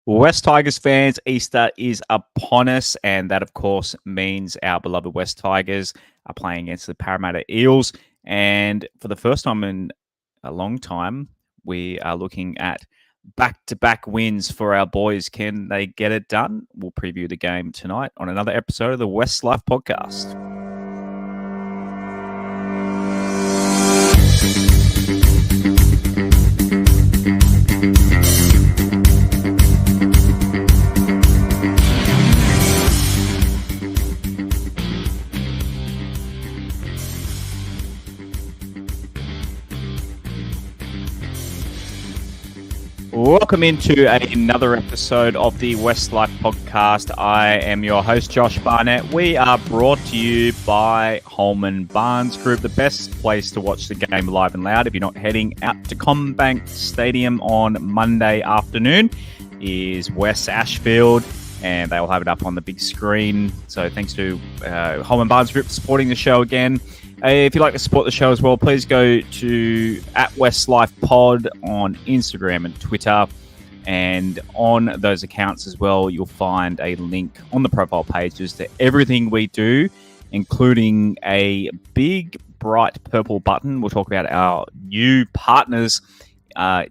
West Tigers fans, Easter is upon us, and that, of course, means our beloved West Tigers are playing against the Parramatta Eels. And for the first time in a long time, we are looking at back-to-back wins for our boys. Can they get it done? We'll preview the game tonight on another episode of the WestsLife Podcast. Welcome into another episode of the WestsLife Podcast. I am your host, Josh Barnett. We are brought to you by Holman Barnes Group, the best place to watch the game live and loud. If you're not heading out to CommBank Stadium on Monday afternoon, is West Ashfield, and they will have it up on the big screen. So thanks to Holman Barnes Group for supporting the show again. If you'd like to support the show as well, please go to @WestsLifePod on Instagram and Twitter. And on those accounts as well, you'll find a link on the profile pages to everything we do, including a big, bright purple button. We'll talk about our new partners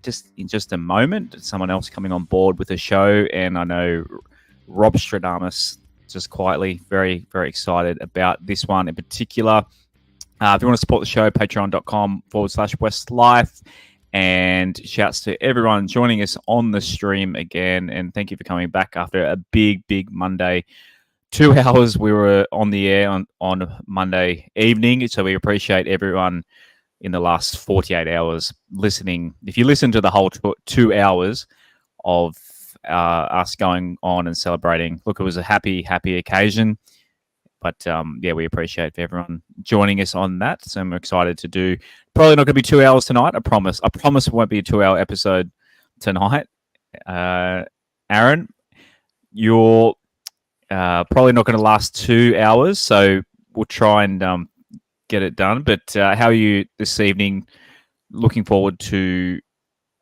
just in just a moment. Someone else coming on board with the show. And I know Robstrdamous, just quietly, very, very excited about this one in particular. If you want to support the show, patreon.com/WestsLife. And shouts to everyone joining us on the stream again. And thank you for coming back after a big, big Monday. 2 hours we were on the air on Monday evening. So we appreciate everyone in the last 48 hours listening. If you listen to the whole 2 hours of us going on and celebrating, look, it was a happy, happy occasion. But, we appreciate everyone joining us on that. So I'm excited to do. Probably not going to be 2 hours tonight. I promise. I promise it won't be a 2-hour episode tonight. Aaron, you're probably not going to last 2 hours. So we'll try and get it done. But how are you this evening? Looking forward to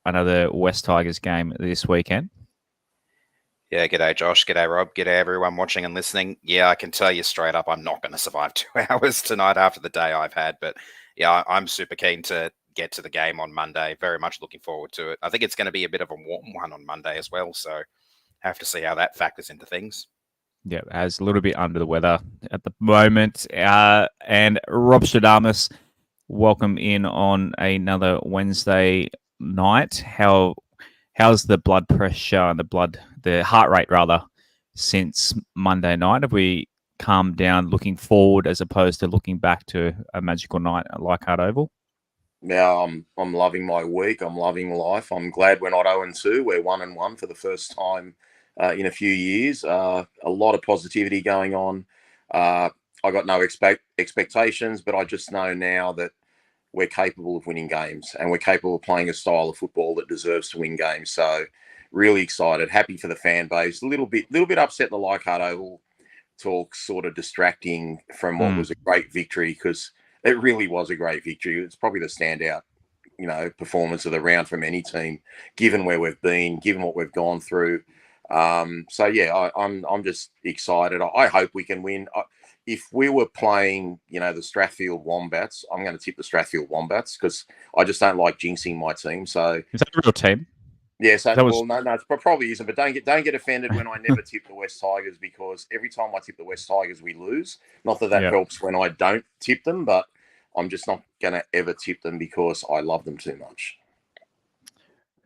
another West Tigers game this weekend. Yeah, g'day Josh, g'day Rob, g'day everyone watching and listening. Yeah, I can tell you straight up, I'm not going to survive 2 hours tonight after the day I've had. But yeah, I'm super keen to get to the game on Monday. Very much looking forward to it. I think it's going to be a bit of a warm one on Monday as well. So have to see how that factors into things. Yeah, as a little bit under the weather at the moment. And Robstrdamous, welcome in on another Wednesday night. How's the blood pressure and the heart rate rather, since Monday night? Have we calmed down looking forward as opposed to looking back to a magical night at Leichhardt Oval? Yeah, I'm loving my week. I'm loving life. I'm glad we're not 0-2. We're 1-1 for the first time in a few years. A lot of positivity going on. I got no expectations, but I just know now that we're capable of winning games and we're capable of playing a style of football that deserves to win games. So really excited, happy for the fan base. A little bit upset the Leichhardt Oval talk, sort of distracting from what was a great victory, because it really was a great victory. It's probably the standout, performance of the round from any team, given where we've been, given what we've gone through. I'm just excited. I hope we can win. If we were playing, the Strathfield Wombats, I'm going to tip the Strathfield Wombats because I just don't like jinxing my team. So is that a real team? Yeah, so no, it probably isn't. But don't get offended when I never tip the West Tigers, because every time I tip the West Tigers, we lose. Not that helps when I don't tip them, but I'm just not going to ever tip them because I love them too much.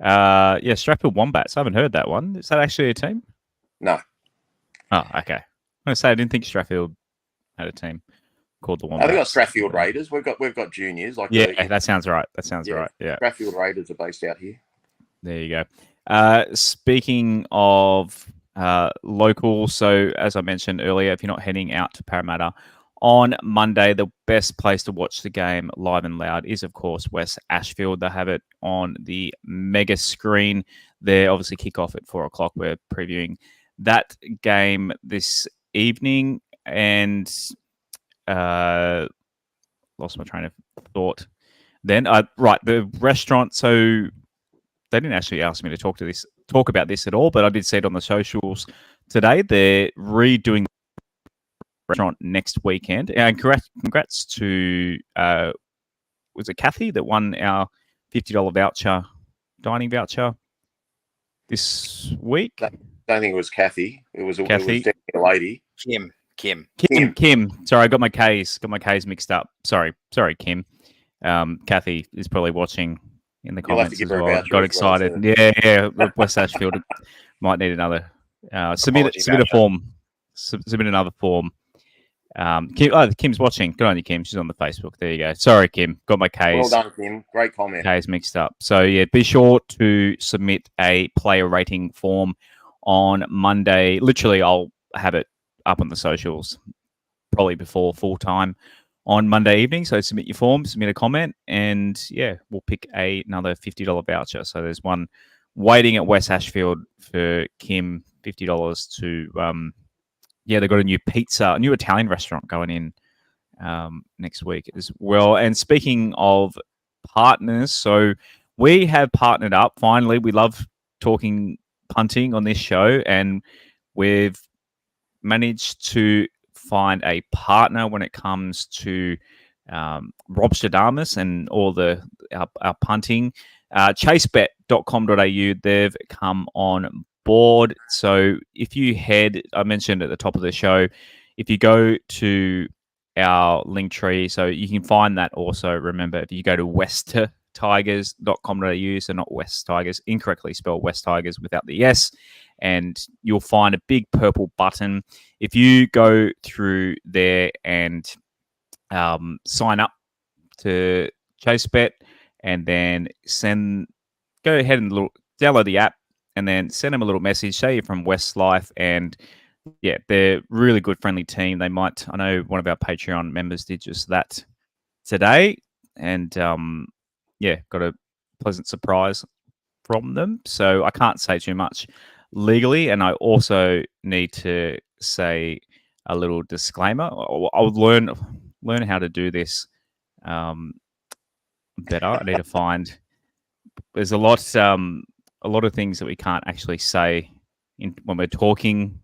Strathfield Wombats. I haven't heard that one. Is that actually a team? No. Oh, okay. I'm going to say I didn't think Strathfield had a team called the Wombats. I think got Strathfield Raiders. We've got juniors. That sounds right. Right. Yeah. Strathfield Raiders are based out here. There you go. Speaking of local, so as I mentioned earlier, if you're not heading out to Parramatta on Monday, the best place to watch the game live and loud is, of course, West Ashfield. They have it on the mega screen. They obviously kick off at 4:00. We're previewing that game this evening, and lost my train of thought. Then, the restaurant. So they didn't actually ask me to talk about this at all, but I did see it on the socials today. They're redoing the restaurant next weekend. And congrats to was it Kathy that won our $50 dining voucher this week? I don't think it was Kathy. It was Kathy. It was definitely a lady. Kim. Sorry, I got my K's mixed up. Sorry, Kim. Kathy is probably watching in the comments as well. Got excited. Well, yeah. West Ashfield might need another. Submit a form. Submit another form. Kim's watching. Good on you, Kim. She's on the Facebook. There you go. Sorry, Kim. Got my K's. Well done, Kim. Great comment. K's mixed up. So yeah, be sure to submit a player rating form on Monday. Literally, I'll have it up on the socials probably before full time on Monday evening. So submit your form, submit a comment, and yeah, we'll pick another $50 voucher. So there's one waiting at West Ashfield for Kim, $50 to they've got a new Italian restaurant going in next week as well. And speaking of partners, so we have partnered up. Finally, we love talking punting on this show, and we've managed to find a partner when it comes to Robstrdamous and all our punting. Chasebet.com.au, they've come on board. So if you I mentioned at the top of the show, if you go to our link tree, so you can find that also. Remember, if you go to westtigers.com.au, so not West Tigers, incorrectly spelled West Tigers without the S, and you'll find a big purple button. If you go through there and sign up to ChaseBet, and then go ahead and download the app, and then send them a little message. Say you're from WestsLife, and yeah, they're really good, friendly team. I know one of our Patreon members did just that today, and got a pleasant surprise from them. So I can't say too much legally, and I also need to say a little disclaimer. I'll learn how to do this better. I need to find. There's a lot of things that we can't actually say when we're talking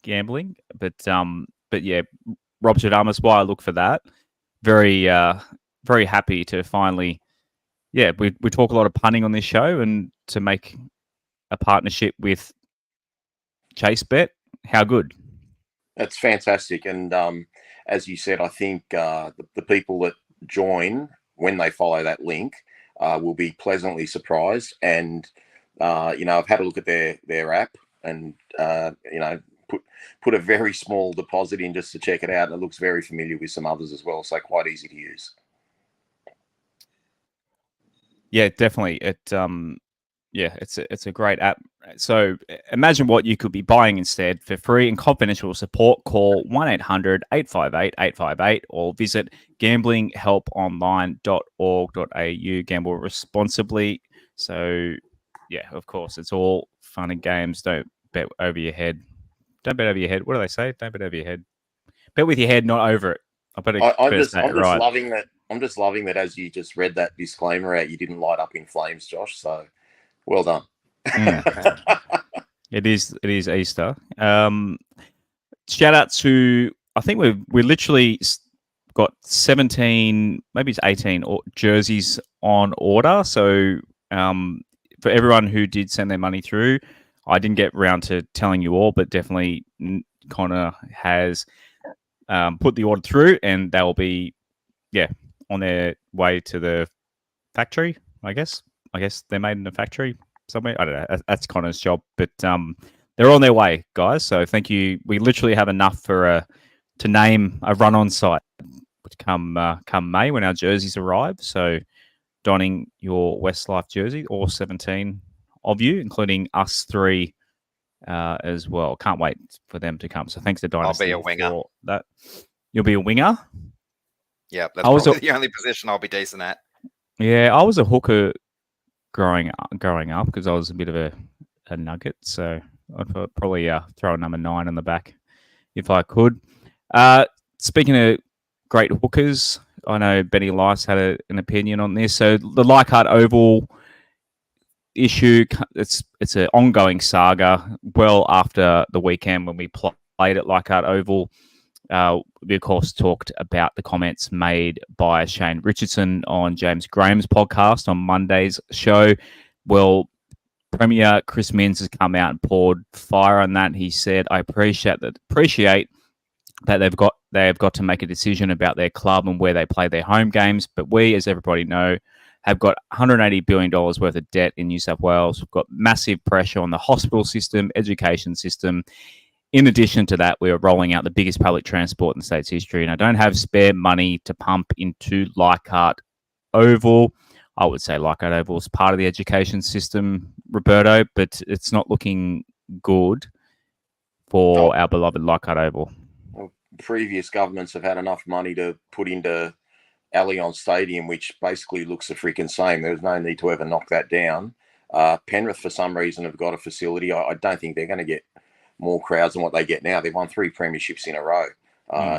gambling, but yeah, Robstrdamous, why I look for that. Very very happy to finally. Yeah, we talk a lot of punting on this show, and to make a partnership with ChaseBet, how good? That's fantastic. And as you said, I think the people that join when they follow that link will be pleasantly surprised. And I've had a look at their app, and put a very small deposit in just to check it out. And it looks very familiar with some others as well, so quite easy to use. Yeah, definitely. It's a great app. So imagine what you could be buying instead. For free and confidential support, call 1-800-858-858 or visit gamblinghelponline.org.au. Gamble responsibly. So yeah, of course, it's all fun and games. Don't bet over your head. Don't bet over your head. What do they say? Don't bet over your head. Bet with your head, not over it. I'm just loving that. I'm just loving that as you just read that disclaimer out, you didn't light up in flames, Josh. So well done. It is Easter. Shout out to, I think we literally got 17, maybe it's 18 jerseys on order. So for everyone who did send their money through, I didn't get around to telling you all, but definitely Connor has put the order through, and they'll be on their way to the factory. I guess they're made in a factory somewhere. I don't know. That's Connor's job, but they're on their way, guys. So thank you. We literally have enough to name a run-on site come May when our jerseys arrive. So donning your WestsLife jersey, all 17 of you, including us three as well. Can't wait for them to come. So thanks to Dynasty. I'll be a winger. For that. You'll be a winger? Yeah, that's probably the only position I'll be decent at. Yeah, I was a hooker growing up because I was a bit of a nugget. So I'd probably throw a number 9 on the back if I could. Speaking of great hookers, I know Benny Lice had an opinion on this. So the Leichhardt Oval, issue. It's an ongoing saga. Well, after the weekend when we played at Leichhardt Oval, we of course talked about the comments made by Shane Richardson on James Graham's podcast on Monday's show. Well, Premier Chris Minns has come out and poured fire on that. He said, "I appreciate that they've got to make a decision about their club and where they play their home games. But we, as everybody know, have got $180 billion worth of debt in New South Wales. We've got massive pressure on the hospital system, education system. In addition to that, we are rolling out the biggest public transport in the state's history, and I don't have spare money to pump into Leichhardt Oval." I would say Leichhardt Oval is part of the education system, Roberto, but it's not looking good for our beloved Leichhardt Oval. Well, previous governments have had enough money to put into Allianz Stadium, which basically looks the freaking same. There's no need to ever knock that down. Penrith, for some reason, have got a facility. I don't think they're going to get more crowds than what they get now. They've won 3 premierships in a row.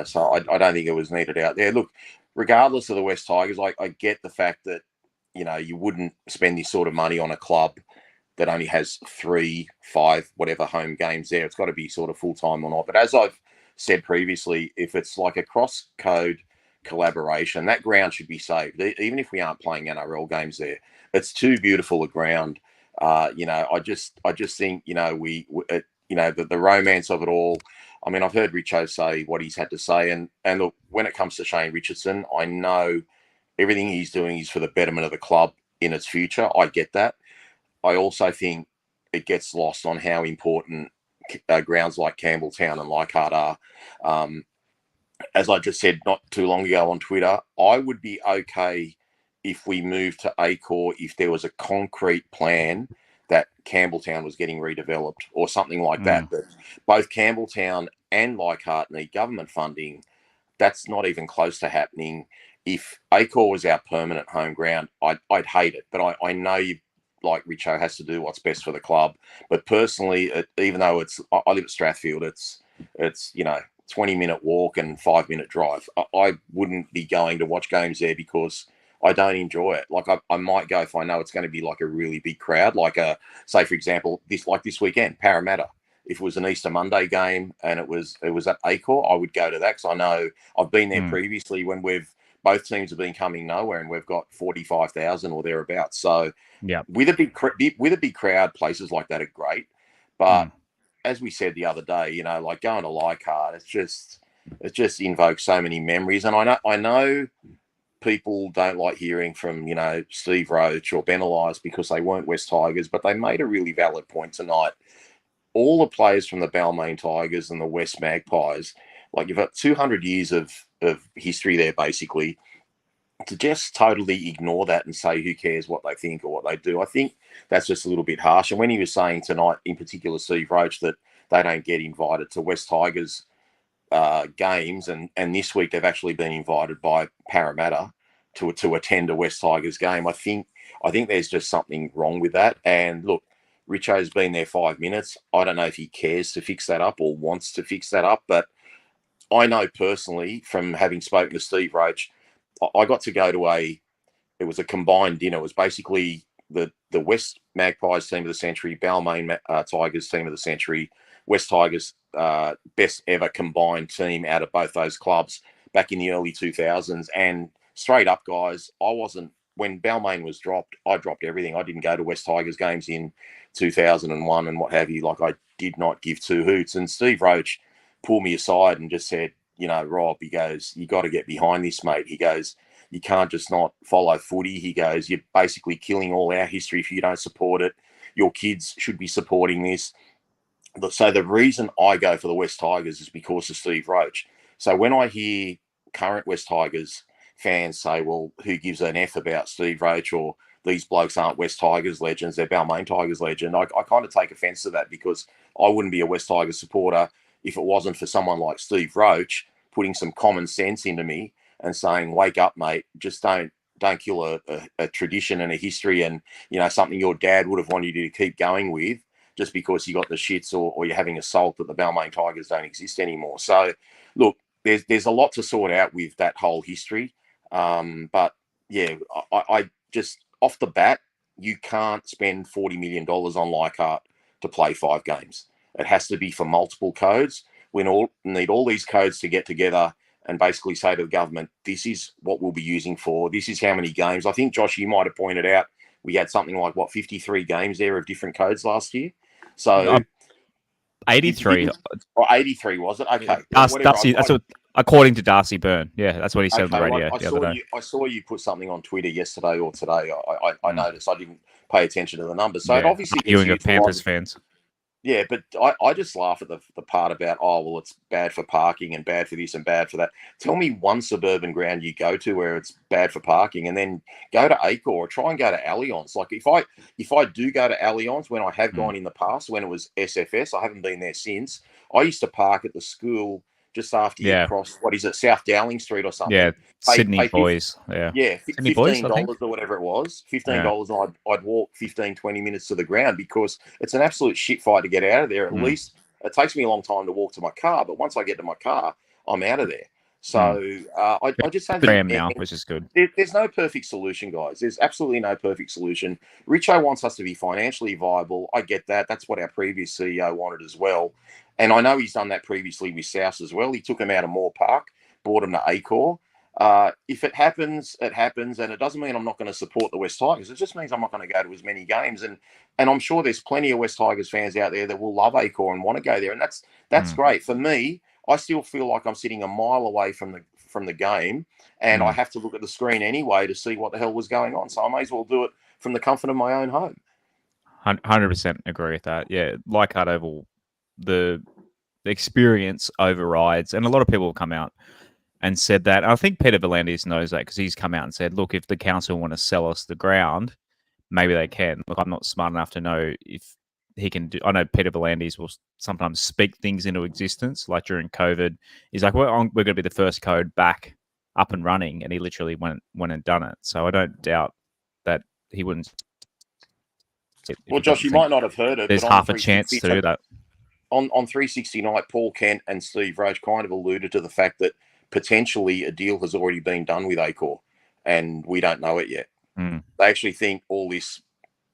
So I don't think it was needed out there. Look, regardless of the West Tigers, I get the fact that, you know, you wouldn't spend this sort of money on a club that only has 3, 5, whatever home games there. It's got to be sort of full-time or not. But as I've said previously, if it's like a cross-code collaboration, that ground should be saved, even if we aren't playing NRL games there. It's too beautiful a ground. You know, I just think, you know, the romance of it all. I mean, I've heard Richo say what he's had to say. And look, when it comes to Shane Richardson, I know everything he's doing is for the betterment of the club in its future. I get that. I also think it gets lost on how important grounds like Campbelltown and Leichhardt are. As I just said not too long ago on Twitter, I would be okay if we moved to Acor if there was a concrete plan that Campbelltown was getting redeveloped or something like that. But both Campbelltown and Leichhardt need government funding. That's not even close to happening. If Acor was our permanent home ground, I'd hate it. But I know you, like Richo, has to do what's best for the club. But personally, even though I live at Strathfield, it's you know, 20-minute walk and 5-minute drive. I wouldn't be going to watch games there because I don't enjoy it. Like I might go if I know it's going to be like a really big crowd. Like say for example, this weekend, Parramatta. If it was an Easter Monday game and it was at Acor, I would go to that because I know I've been there previously when both teams have been coming nowhere and we've got 45,000 or thereabouts. So yeah, with a big crowd, places like that are great. But as we said the other day, you know, like going to Leichhardt, it just invokes so many memories. And I know people don't like hearing from, you know, Steve Roach or Ben Elias because they weren't West Tigers, but they made a really valid point tonight. All the players from the Balmain Tigers and the West Magpies, like you've got 200 years of history there, basically, to just totally ignore that and say who cares what they think or what they do. I think that's just a little bit harsh. And when he was saying tonight, in particular, Steve Roach, that they don't get invited to West Tigers games, and this week they've actually been invited by Parramatta to attend a West Tigers game. I think there's just something wrong with that. And look, Richo's been there 5 minutes. I don't know if he cares to fix that up or wants to fix that up, but I know personally from having spoken to Steve Roach, I got to go to it was a combined dinner. It was basically the West Magpies team of the century, Balmain Tigers team of the century, West Tigers best ever combined team out of both those clubs back in the early 2000s. And straight up, guys, when Balmain was dropped, I dropped everything. I didn't go to West Tigers games in 2001 and what have you. Like, I did not give two hoots. And Steve Roach pulled me aside and just said, you know, Rob, he goes, you got to get behind this, mate. He goes, you can't just not follow footy. He goes, you're basically killing all our history if you don't support it. Your kids should be supporting this. So the reason I go for the West Tigers is because of Steve Roach. So when I hear current West Tigers fans say, well, who gives an F about Steve Roach, or these blokes aren't West Tigers legends, they're Balmain Tigers legend, I kind of take offence to that, because I wouldn't be a West Tigers supporter if it wasn't for someone like Steve Roach putting some common sense into me and saying, wake up, mate, just don't kill a tradition and a history and, you know, something your dad would have wanted you to keep going with just because you got the shits or you're having a salt that the Balmain Tigers don't exist anymore. So, look, there's a lot to sort out with that whole history. But, yeah, I just, off the bat, you can't spend $40 million on Leichhardt to play 5 games. It has to be for multiple codes. We need all these codes to get together and basically say to the government, this is what we'll be using for. This is how many games. I think, Josh, you might have pointed out we had something like, 53 games there of different codes last year? So 83. Or 83, was it? Okay. Darcy, that's what, according to Darcy Byrne. Yeah, that's what he said on the radio the other day. I saw you put something on Twitter yesterday or today. I noticed. I didn't pay attention to the numbers. So it obviously you and your Panthers fans. Yeah, but I just laugh at the part about, it's bad for parking and bad for this and bad for that. Tell me one suburban ground you go to where it's bad for parking, and then go to Acor or try and go to Allianz. Like if I do go to Allianz, when I have gone in the past, when it was SFS, I haven't been there since. I used to park at the school just after you cross, what is it, South Dowling Street or something. Yeah, Sydney boys. Yeah, $15 or whatever it was. $15 and I'd walk 15, 20 minutes to the ground because it's an absolute shit fight to get out of there. At least it takes me a long time to walk to my car, but once I get to my car, I'm out of there. So I just don't think now, which is good. There's no perfect solution, guys. There's absolutely no perfect solution. Richo wants us to be financially viable. I get that. That's what our previous CEO wanted as well. And I know he's done that previously with South as well. He took him out of Moore Park, brought him to Acor. If it happens, it happens. And it doesn't mean I'm not going to support the West Tigers. It just means I'm not going to go to as many games. And I'm sure there's plenty of West Tigers fans out there that will love Acor and want to go there. And that's great. For me, I still feel like I'm sitting a mile away from the game, and I have to look at the screen anyway to see what the hell was going on. So I may as well do it from the comfort of my own home. 100% agree with that. Yeah, Leichhardt Oval, the experience overrides, and a lot of people have come out and said that. I think Peter V'landys knows that because he's come out and said, look, if the council want to sell us the ground, maybe they can. Look, I'm not smart enough to know if he can do. I know Peter V'landys will sometimes speak things into existence, like during COVID. He's like, we're going to be the first code back up and running, and he literally went and done it. So I don't doubt that he wouldn't. Well, Josh, you might not have heard it. There's half a chance to do that. On 360 night, Paul Kent and Steve Roach kind of alluded to the fact that potentially a deal has already been done with Acor, and we don't know it yet. They actually think all this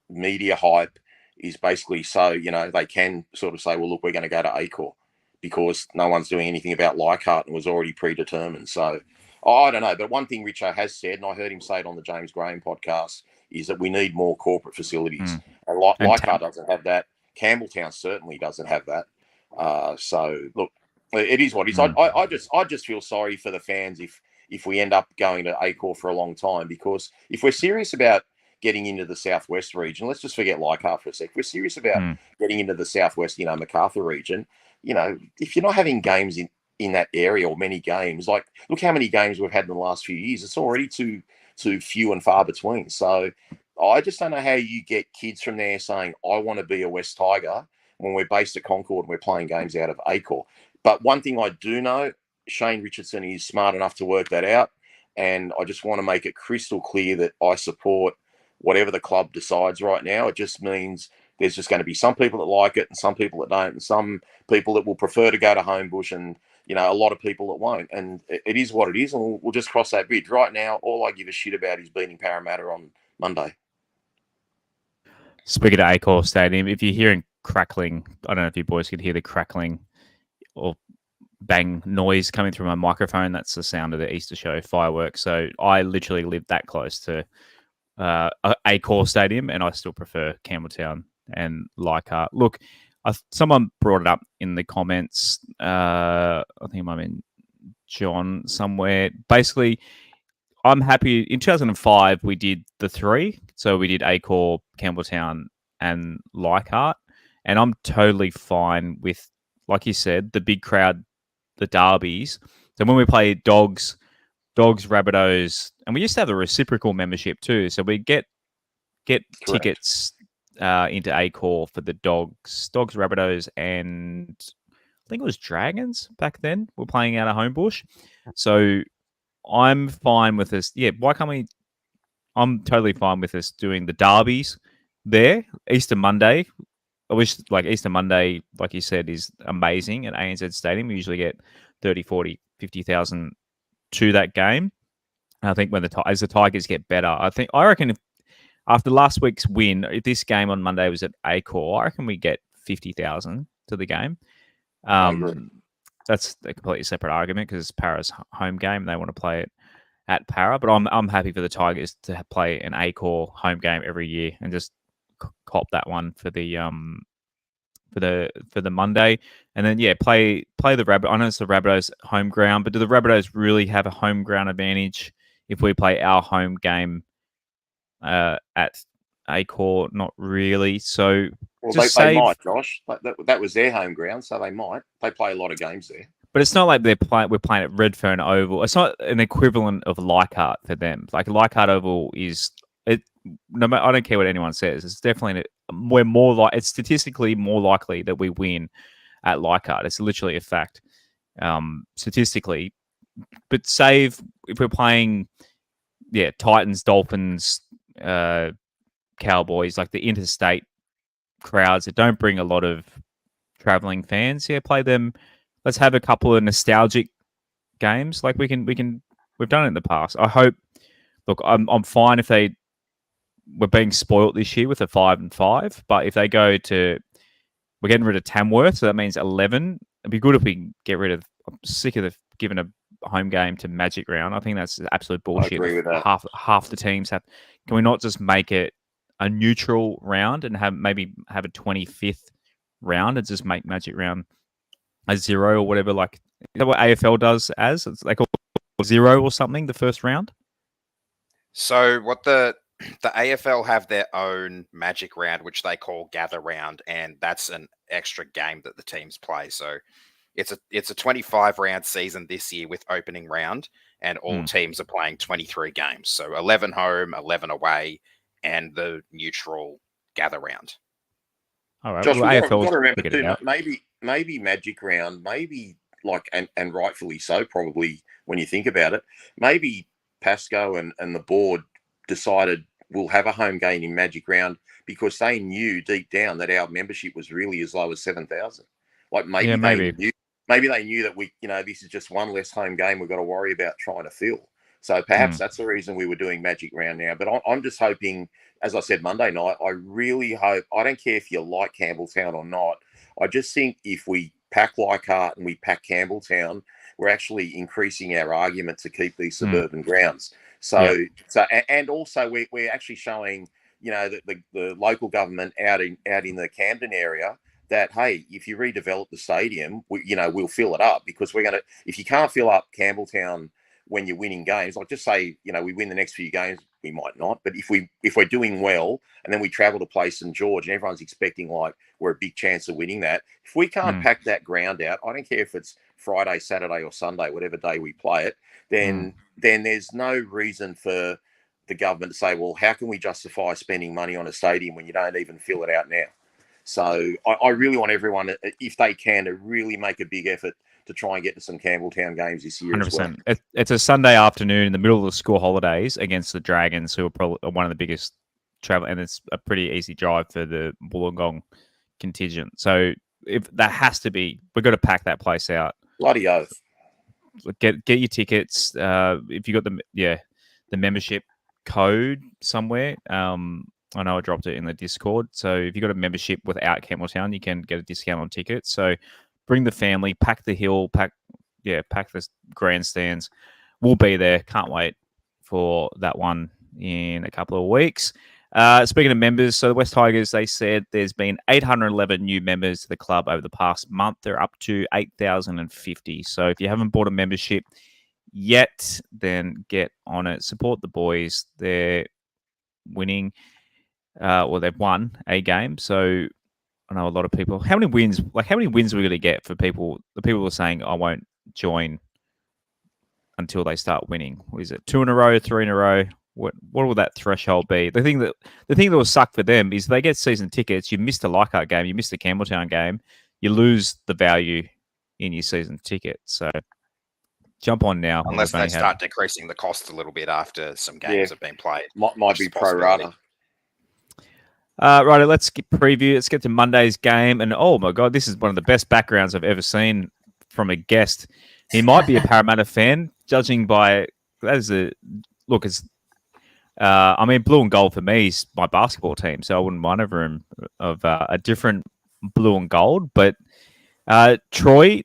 media hype is basically so, they can sort of say, well, look, we're going to go to Acor because no one's doing anything about Leichhardt and was already predetermined. So I don't know. But one thing Richo has said, and I heard him say it on the James Graham podcast, is that we need more corporate facilities. And Leichhardt doesn't have that. Campbelltown certainly doesn't have that. So look, it is what it is. I just feel sorry for the fans if we end up going to Acor for a long time, because if we're serious about getting into the Southwest region, let's just forget Leichhardt for a sec. If we're serious about getting into the Southwest, MacArthur region, if you're not having games in that area, or many games, like look how many games we've had in the last few years. It's already too few and far between. So I just don't know how you get kids from there saying, I want to be a West Tiger when we're based at Concord and we're playing games out of Acor. But one thing I do know, Shane Richardson is smart enough to work that out. And I just want to make it crystal clear that I support whatever the club decides right now. It just means there's just going to be some people that like it and some people that don't, and some people that will prefer to go to Homebush, and a lot of people that won't. And it is what it is, and we'll just cross that bridge. Right now, all I give a shit about is beating Parramatta on Monday. Speaking of Acor Stadium, if you're hearing crackling, I don't know if you boys could hear the crackling or bang noise coming through my microphone. That's the sound of the Easter show fireworks. So I literally live that close to Acor Stadium, and I still prefer Campbelltown and Leichhardt. Look, someone brought it up in the comments. I think I'm in John somewhere. Basically, I'm happy. In 2005, we did the 3. So we did Acor, Campbelltown, and Leichhardt. And I'm totally fine with, like you said, the big crowd, the derbies. So when we play Dogs, Rabbitohs, and we used to have the reciprocal membership too. So we get tickets into Acor for the Dogs, Rabbitohs, and I think it was Dragons back then. We're playing out of Homebush. So I'm fine with this. Yeah, why can't we? I'm totally fine with us doing the derbies there. Easter Monday. I wish, Easter Monday, like you said, is amazing at ANZ Stadium. We usually get 30, 40, 50,000 to that game. And I think as the Tigers get better, I reckon after last week's win, if this game on Monday was at Accor, I reckon we get 50,000 to the game. I agree. That's a completely separate argument because it's Para's home game. They want to play it at Para, but I'm happy for the Tigers to play an Accor home game every year and just cop that one for the Monday, and then play the Rabbit. I know it's the Rabbitohs' home ground, but do the Rabbitohs really have a home ground advantage if we play our home game at Accor? Not really. So they might, Josh. That was their home ground, so they might. They play a lot of games there. But it's not like we're playing at Redfern Oval. It's not an equivalent of Leichhardt for them. Like Leichhardt Oval is it. No, I don't care what anyone says. It's definitely it's statistically more likely that we win at Leichhardt. It's literally a fact, statistically. But save if we're playing, Titans, Dolphins, Cowboys, like the interstate crowds that don't bring a lot of traveling fans. Play them. Let's have a couple of nostalgic games. Like we've done it in the past. I hope. Look, I'm fine if we're being spoilt this year with a 5-5. But if they go to, we're getting rid of Tamworth, so that means 11. It'd be good if we get rid of. I'm sick of giving a home game to Magic Round. I think that's absolute bullshit. I agree with that. Half the teams have. Can we not just make it a neutral round and have a 25th round and just make Magic Round a 0 or whatever? Like, is that what AFL does? It's like 0 or something. The first round. So what the AFL have their own Magic Round, which they call Gather Round, and that's an extra game that the teams play. So it's a 25 round season this year with opening round, and all teams are playing 23 games. So 11 home, 11 away, and the neutral Gather Round. All right. Josh, well, we've AFL got to remember too, maybe Magic Round, maybe like, and rightfully so, probably when you think about it, maybe Pascoe and the board decided we'll have a home game in Magic Round because they knew deep down that our membership was really as low as 7,000. Like maybe they knew that this is just one less home game we've got to worry about trying to fill. So perhaps that's the reason we were doing Magic Round now. But I'm just hoping, as I said Monday night, I really hope, I don't care if you like Campbelltown or not, I just think if we pack Leichhardt and we pack Campbelltown, we're actually increasing our argument to keep these suburban grounds. And also we're actually showing, that the local government out in the Camden area that, hey, if you redevelop the stadium, we'll fill it up, because if you can't fill up Campbelltown when you're winning games, like just say, we win the next few games, we might not, but if we're doing well and then we travel to play St. George and everyone's expecting like we're a big chance of winning that, if we can't pack that ground out, I don't care if it's Friday, Saturday or Sunday, whatever day we play it, then there's no reason for the government to say, well, how can we justify spending money on a stadium when you don't even fill it out now? So I really want everyone, if they can, to really make a big effort to try and get to some Campbelltown games this year 100%. As well. It's a Sunday afternoon in the middle of the school holidays against the Dragons, who are probably one of the biggest travel, and it's a pretty easy drive for the Wollongong contingent. So if that has to be, we've got to pack that place out. Bloody oath. Get your tickets. If you got the membership code somewhere. I know I dropped it in the Discord. So if you got a membership without Campbelltown, you can get a discount on tickets. So bring the family, pack the hill, pack the grandstands. We'll be there. Can't wait for that one in a couple of weeks. Speaking of members, so the West Tigers, they said there's been 811 new members to the club over the past month. They're up to 8,050. So if you haven't bought a membership yet, then get on it. Support the boys. They're winning. They've won a game. So I know a lot of people. How many wins are we going to get for people? The people who are saying, I won't join until they start winning. What is it? 2 in a row, 3 in a row? What will that threshold be? The thing that will suck for them is they get season tickets. You missed a Leichhardt game, you missed a Campbelltown game, you lose the value in your season ticket. So jump on now. Unless they start decreasing the cost a little bit after some games have been played. Might be pro rata. Right, let's preview. Let's get to Monday's game. And oh my God, this is one of the best backgrounds I've ever seen from a guest. He might be a Parramatta fan, judging by that is a look. I mean, blue and gold for me is my basketball team, so I wouldn't mind a room of a different blue and gold. But Troy,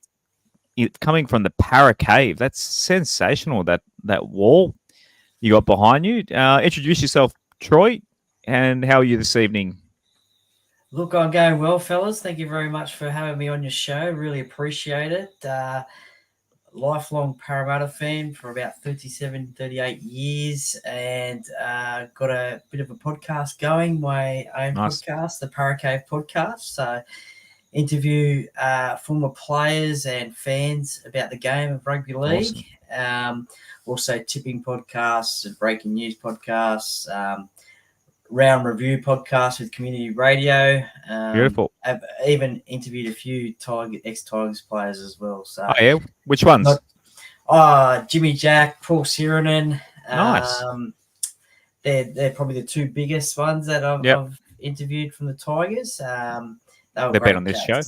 coming from the Para Cave, that's sensational. That wall you got behind you. Introduce yourself, Troy, and how are you this evening? Look, I'm going well, fellas. Thank you very much for having me on your show. Really appreciate it. Lifelong Parramatta fan for about 37, 38 years, and got a bit of a podcast going, my own podcast, the Para Cave podcast. So interview former players and fans about the game of rugby league. Awesome. Also tipping podcasts and breaking news podcasts, round review podcast with community radio. Beautiful. I've even interviewed a few ex-Tigers players as well. So, oh yeah, which ones? Jimmy Jack, Paul Sirenen. Nice. They're probably the two biggest ones that I've interviewed from the Tigers. They've been on this show.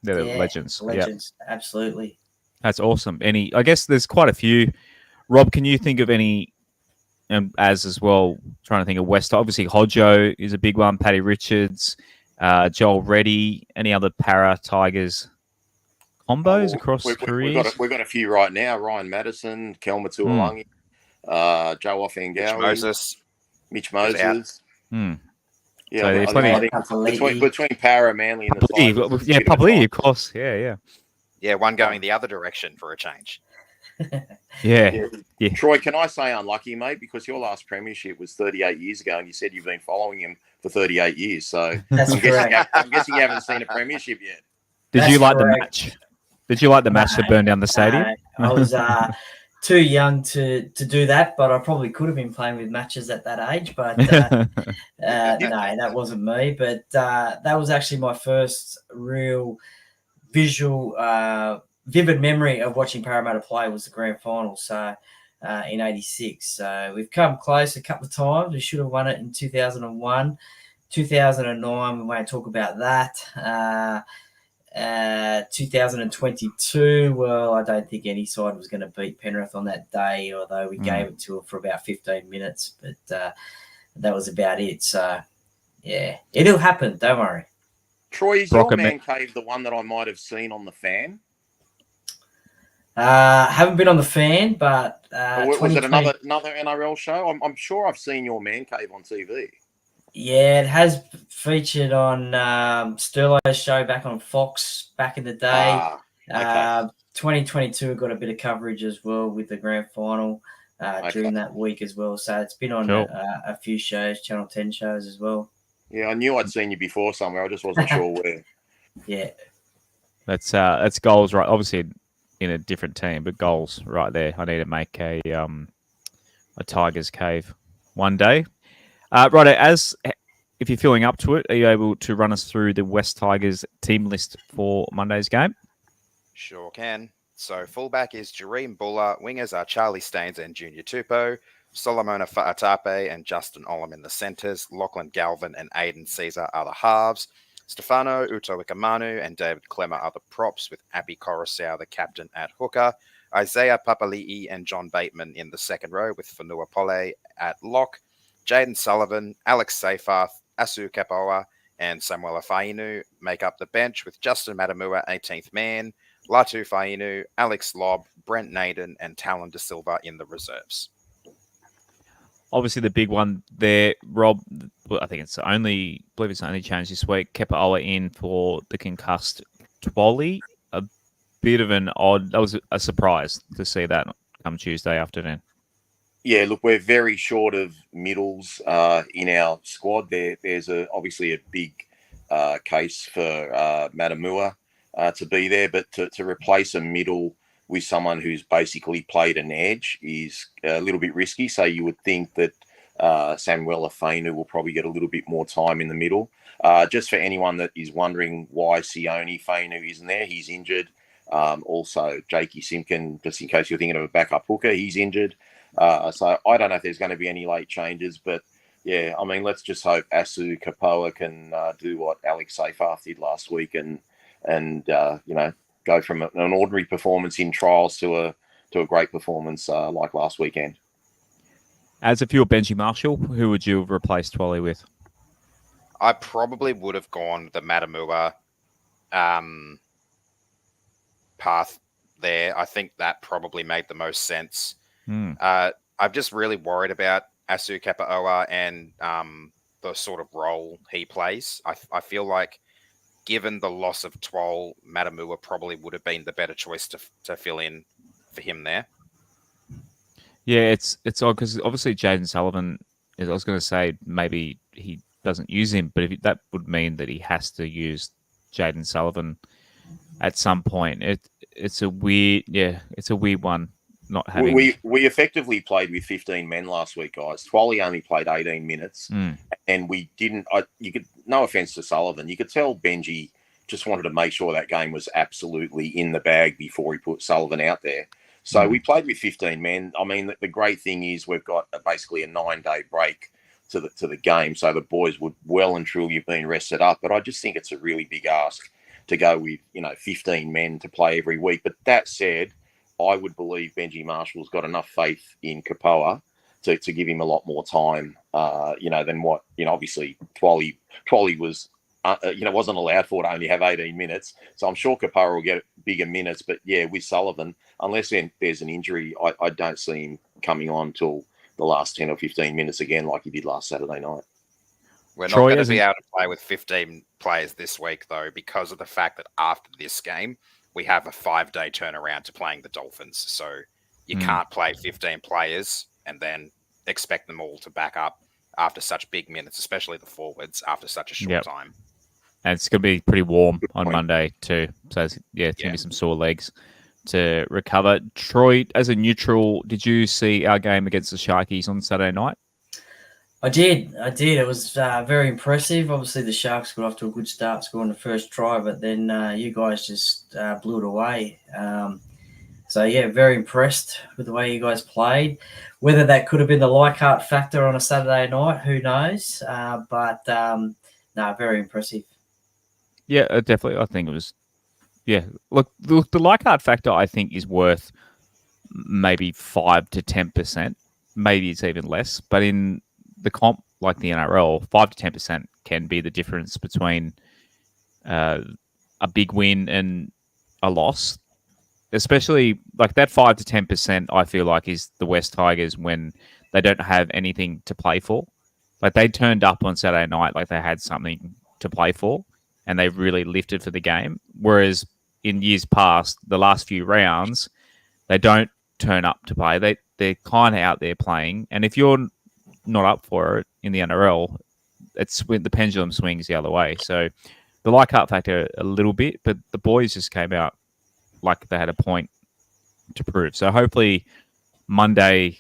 They're legends. Legends, absolutely. That's awesome. I guess there's quite a few. Rob, can you think of any? As well, trying to think of West. Obviously, Hodjo is a big one. Paddy Richards, Joel Reddy. Any other Para Tigers combos across careers? We've got a few right now. Ryan Madison, Kelma Tuolangi, Joe Offengawi, Mitch Moses. Yeah, so I think between Para, Manly, and the Tigers. Yeah, probably, of course. Yeah. Yeah, one going the other direction for a change. Yeah. Troy, can I say unlucky, mate? Because your last premiership was 38 years ago, and you said you've been following him for 38 years. So I'm guessing you haven't seen a premiership yet. Did you like the match? Did you like the match that burned down the stadium? I was too young to do that, but I probably could have been playing with matches at that age. But no, that wasn't me. But that was actually my first real visual vivid memory of watching Parramatta play was the grand final. So in 86. So we've come close a couple of times. We should have won it in 2001, 2009. We won't talk about that. 2022. Well, I don't think any side was going to beat Penrith on that day, although we gave it to them for about 15 minutes. But that was about it. So yeah, it'll happen. Don't worry. Troy, is your man cave the one that I might have seen on the Fan? Haven't been on the Fan, but was it another NRL show? I'm sure I've seen your man cave on TV. Yeah, it has featured on Sterlo's show back on Fox back in the day. Okay. 2022 got a bit of coverage as well with the grand final during that week as well. So it's been on a few shows, Channel 10 shows as well. Yeah, I knew I'd seen you before somewhere. I just wasn't sure where. Yeah, that's goals, right? Obviously, in a different team, but goals right there. I need to make a Tigers cave one day. Right, if you're feeling up to it, are you able to run us through the West Tigers team list for Monday's game? Sure can. So fullback is Jareem Buller. Wingers are Charlie Staines and Junior Tupou. Solomona Fa'atape and Justin Olam in the centres. Lachlan Galvin and Aiden Caesar are the halves. Stefano Utoikamanu and David Clemmer are the props, with Abby Coruscant, the captain, at hooker. Isaiah Papali'i and John Bateman in the second row, with Fanua Pole at lock. Jaden Sullivan, Alex Seyfarth, Asu Kapoa and Samuela Fainu make up the bench, with Justin Matamua 18th man, Latu Fainu, Alex Lobb, Brent Naden and Talon De Silva in the reserves. Obviously, the big one there, Rob, I think it's the only change this week. Kepaoa in for the concussed Twally. A bit of that was a surprise to see that come Tuesday afternoon. Yeah, look, we're very short of middles in our squad. There's obviously a big case for Matamua to be there, but to replace a middle with someone who's basically played an edge is a little bit risky. So you would think that Samuela Fainu will probably get a little bit more time in the middle. Just for anyone that is wondering why Sione Fainu isn't there, he's injured. Also, Jakey Simpkin, just in case you're thinking of a backup hooker, he's injured. So I don't know if there's going to be any late changes, but yeah, I mean, let's just hope Asu Kapoa can do what Alex Seyfarth did last week and go from an ordinary performance in trials to a great performance like last weekend. As if you were Benji Marshall, who would you have replaced Twally with? I probably would have gone the Matamua path there. I think that probably made the most sense. I'm just really worried about Asu Kepaoa and the sort of role he plays. I feel like given the loss of Twal, Matamua probably would have been the better choice to fill in for him there. Yeah, it's odd because obviously Jaden Sullivan, I was going to say maybe he doesn't use him, but that would mean that he has to use Jaden Sullivan at some point. It's a weird one. Not having we effectively played with 15 men last week, guys. Twally only played 18 minutes, and we didn't. You could, no offense to Sullivan, you could tell Benji just wanted to make sure that game was absolutely in the bag before he put Sullivan out there. So we played with 15 men. I mean, the great thing is we've got basically a 9-day break to the game, so the boys would well and truly have been rested up. But I just think it's a really big ask to go with 15 men to play every week. But that said, I would believe Benji Marshall's got enough faith in Kepaoa to give him a lot more time, than what obviously Twally was. Wasn't allowed for to only have 18 minutes. So I'm sure Kepaoa will get bigger minutes. But, yeah, with Sullivan, unless there's an injury, I don't see him coming on till the last 10 or 15 minutes again like he did last Saturday night. We're not going to be able to play with 15 players this week, though, because of the fact that after this game, we have a 5-day turnaround to playing the Dolphins. So you can't play 15 players and then expect them all to back up after such big minutes, especially the forwards, after such a short time. And it's going to be pretty warm on Monday too. So, it's going to be some sore legs to recover. Troy, as a neutral, did you see our game against the Sharkies on Saturday night? I did. It was very impressive. Obviously, the Sharks got off to a good start scoring the first try, but then you guys just blew it away. Very impressed with the way you guys played. Whether that could have been the Leichhardt factor on a Saturday night, who knows? Very impressive. Yeah, definitely. I think it was. Yeah, look, the Leichhardt factor I think is worth maybe 5 to 10%. Maybe it's even less. But in the comp like the NRL, 5 to 10% can be the difference between a big win and a loss. Especially like that 5 to 10%, I feel like is the West Tigers when they don't have anything to play for. Like they turned up on Saturday night like they had something to play for, and they really lifted for the game. Whereas in years past, the last few rounds, they don't turn up to play. They're kind of out there playing, and if you're not up for it in the NRL, it's when the pendulum swings the other way. So the Leichhardt factor a little bit, but the boys just came out like they had a point to prove. So hopefully Monday,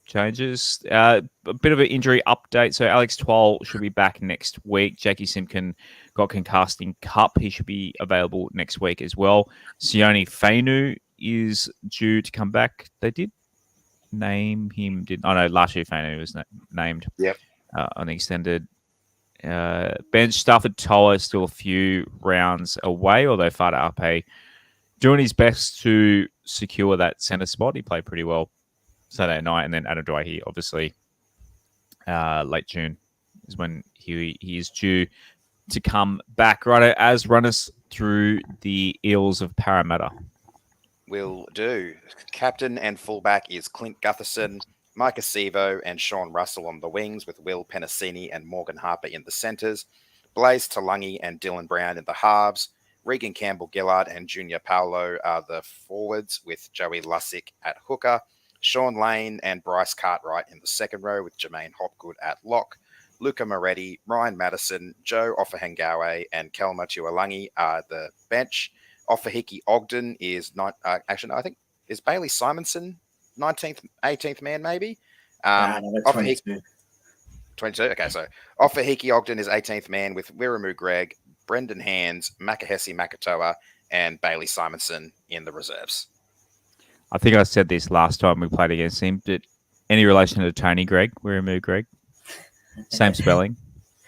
changes. A bit of an injury update. So Alex Twal should be back next week. Jackie Simpkin got concussed in Cup. He should be available next week as well. Sione Fainu is due to come back. They did name him. Last year Fainu was named. Yep. On the extended bench. Stafford Toa is still a few rounds away, although Fada Ape doing his best to secure that centre spot. He played pretty well Saturday night, and then Adodwaihi, obviously, late June is when he is due to come back. Right, as run us through the Eels of Parramatta. Will do. Captain and fullback is Clint Gutherson, Mike Acevo and Sean Russell on the wings, with Will Penasini and Morgan Harper in the centres, Blaze Talangi and Dylan Brown in the halves, Regan Campbell-Gillard and Junior Paolo are the forwards, with Joey Lussick at hooker, Sean Lane and Bryce Cartwright in the second row, with Jermaine Hopgood at lock. Luca Moretti, Ryan Madison, Joe Ofahengawe and Kelma Tuolangi are the bench. Ofahiki Ogden is not I think is Bailey Simonson 19th, 18th man maybe. 22. 22. Okay, so Ofahiki Ogden is 18th man, with Wiramu Greg, Brendan Hands, Makahesi Makatoa, and Bailey Simonson in the reserves. I think I said this last time we played against him. Did any relation to Tony Gregg, Wiramu Greg? Same spelling.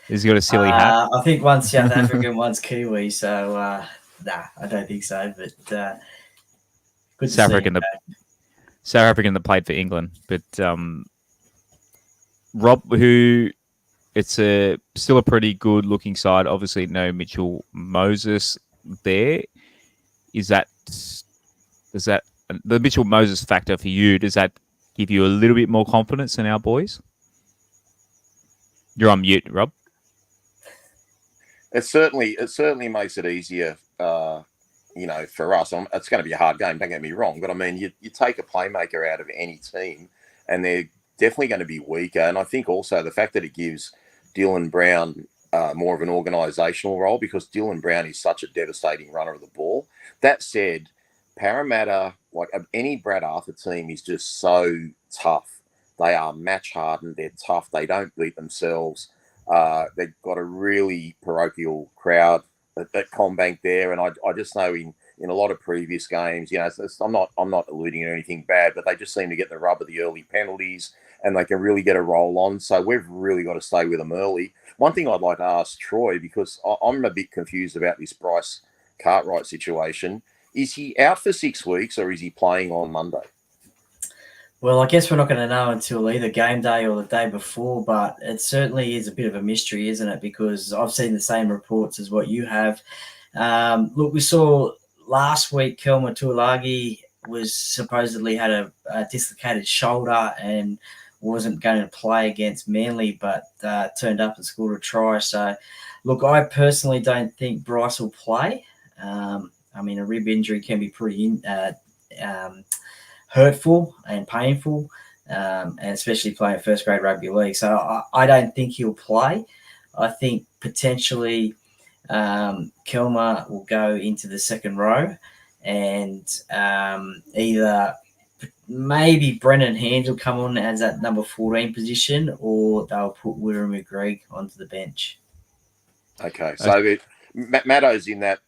Has he got a silly hat? I think one's South African, one's Kiwi. So, I don't think so. But good South to African, see South African that played for England. But Rob, who it's still a pretty good looking side. Obviously, no Mitchell Moses there. Is that the Mitchell Moses factor for you? Does that give you a little bit more confidence in our boys? You're on mute, Rob. It certainly makes it easier, for us. It's going to be a hard game, don't get me wrong, but I mean, you take a playmaker out of any team and they're definitely going to be weaker. And I think also the fact that it gives Dylan Brown more of an organisational role, because Dylan Brown is such a devastating runner of the ball. That said, Parramatta, like any Brad Arthur team, is just so tough. They are match hardened. They're tough. They don't beat themselves. They've got a really parochial crowd at Combank there, and I just know in a lot of previous games, I'm not alluding to anything bad, but they just seem to get the rub of the early penalties, and they can really get a roll on. So we've really got to stay with them early. One thing I'd like to ask Troy, because I'm a bit confused about this Bryce Cartwright situation. Is he out for 6 weeks, or is he playing on Monday? Well, I guess we're not going to know until either game day or the day before, but it certainly is a bit of a mystery, isn't it? Because I've seen the same reports as what you have. Look, we saw last week Kelma Tuilagi was supposedly had a dislocated shoulder and wasn't going to play against Manly, but turned up and scored a try. So, look, I personally don't think Bryce will play. I mean, a rib injury can be pretty hurtful and painful, and especially playing first grade rugby league. So I don't think he'll play. I think potentially Kelma will go into the second row, and either maybe Brennan Hands will come on as that number 14 position, or they'll put William McGregor onto the bench. Okay, so Matto's in that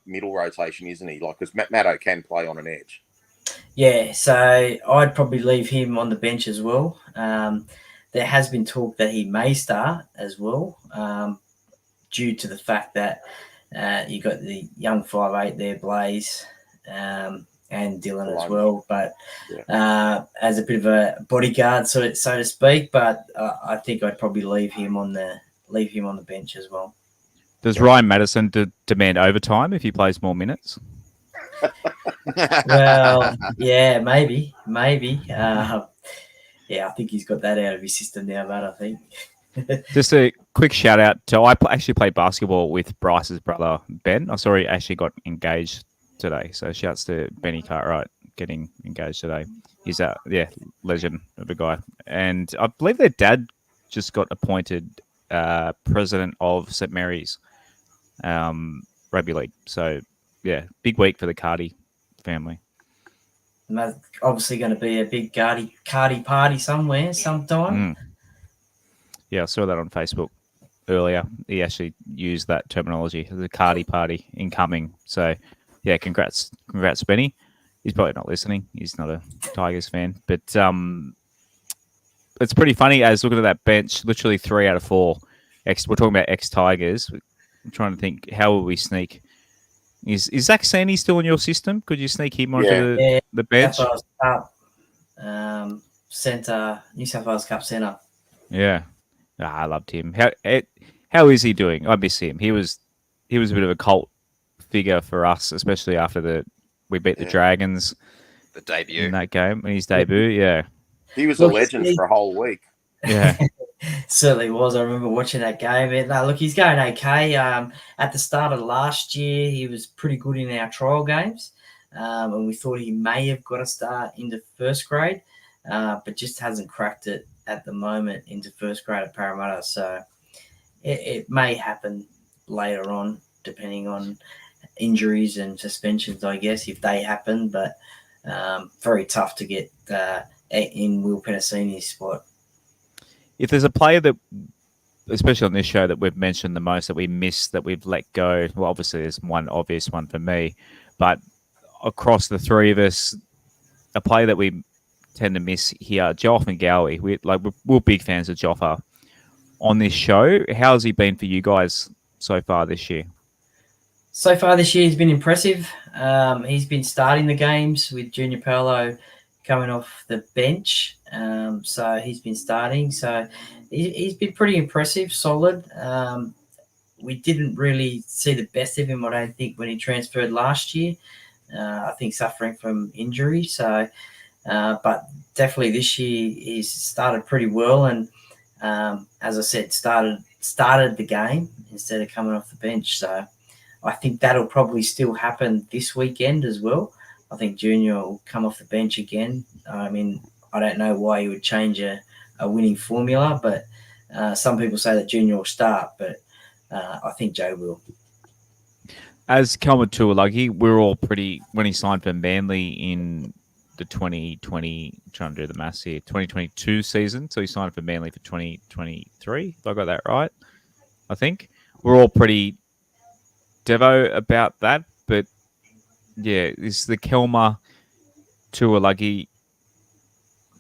middle rotation, isn't he? Like, because Matto can play on an edge. Yeah, so I'd probably leave him on the bench as well. There has been talk that he may start as well, due to the fact that you got the young 5'8" there, Blaze, and Dylan as well. But as a bit of a bodyguard, so to speak. But I think I'd probably leave him on the bench as well. Does Ryan Madison demand overtime if he plays more minutes? Well, yeah, maybe. I think he's got that out of his system now, but I think. Just a quick shout out to I actually played basketball with Bryce's brother Ben. I saw he actually got engaged today, so shouts to Benny Cartwright getting engaged today. He's a legend of a guy, and I believe their dad just got appointed president of St Mary's Rugby League. So yeah, big week for the Cardi family. And that's obviously going to be a big Cardi party somewhere, sometime. Yeah, I saw that on Facebook earlier. He actually used that terminology, the Cardi party incoming. So, yeah, congrats, Benny. He's probably not listening. He's not a Tigers fan. But it's pretty funny as looking at that bench, literally 3 out of 4. We're talking about ex-Tigers. I'm trying to think, how will we sneak? Is Zach Sandy still in your system? Could you sneak him onto the bench? New South Wales Cup centre, New South Wales Cup centre. Yeah. I loved him. How is he doing? I miss him. He was a bit of a cult figure for us, especially after we beat the Dragons. The debut. In that game, in his debut, yeah. He was a legend for a whole week. Yeah. Certainly was. I remember watching that game. Look, he's going okay. At the start of last year, he was pretty good in our trial games, and we thought he may have got a start into first grade, but just hasn't cracked it at the moment into first grade at Parramatta. So it may happen later on, depending on injuries and suspensions, I guess, if they happen. But very tough to get in Will Penasini's spot. If there's a player that, especially on this show, that we've mentioned the most, that we missed, that we've let go, well, obviously there's one obvious one for me, but across the three of us, a player that we tend to miss here, Joff McGowie. We're big fans of Joffa on this show. How has he been for you guys so far this year? So far this year, he's been impressive. He's been starting the games with Junior Paolo coming off the bench. So he's been starting. So he's been pretty impressive, solid. We didn't really see the best of him, I don't think, when he transferred last year. I think suffering from injury. So, but definitely this year he's started pretty well, and as I said, started the game instead of coming off the bench. So I think that'll probably still happen this weekend as well. I think Junior will come off the bench again. I mean, I don't know why he would change a winning formula, but some people say that Junior will start, but I think Joe will. As Kelma Tuolagi, we're all pretty, when he signed for Manly in the 2020, trying to do the maths here, 2022 season. So he signed for Manly for 2023, if I got that right, I think. We're all pretty devo about that, but yeah, is the Kelma Tuolagi,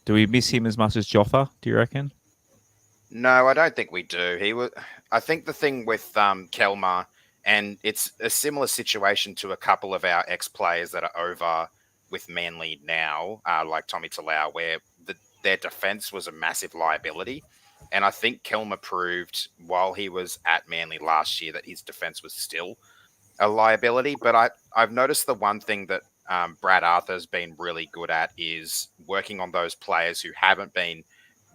do we miss him as much as Joffa, do you reckon? No, I don't think we do. I think the thing with Kelma, and it's a similar situation to a couple of our ex-players that are over with Manly now, like Tommy Talau, where their defence was a massive liability. And I think Kelma proved while he was at Manly last year that his defence was still a liability. But I've noticed the one thing that Brad Arthur's been really good at is working on those players who haven't been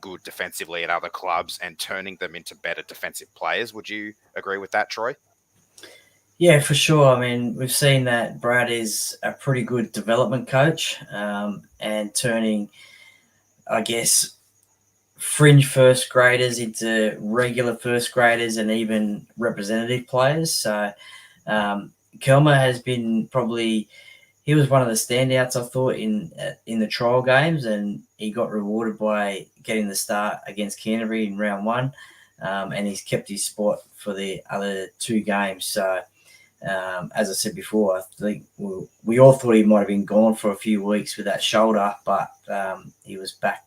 good defensively at other clubs and turning them into better defensive players. Would you agree with that, Troy? Yeah, for sure. I mean, we've seen that Brad is a pretty good development coach, and turning, I guess, fringe first graders into regular first graders and even representative players. So Kelma has been he was one of the standouts, I thought, in the trial games, and he got rewarded by getting the start against Canterbury in round one, and he's kept his spot for the other two games. So as I said before, I think we all thought he might have been gone for a few weeks with that shoulder, but he was back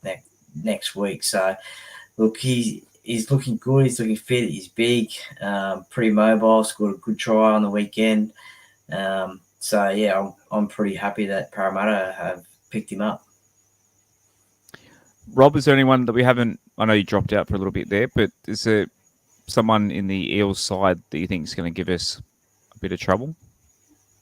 next week. So, look, he's looking good. He's looking fit. He's big, pretty mobile. Scored a good try on the weekend. So, yeah, I'm pretty happy that Parramatta have picked him up. Rob, is there anyone that we haven't? I know you dropped out for a little bit there, but is there someone in the Eels side that you think is going to give us a bit of trouble?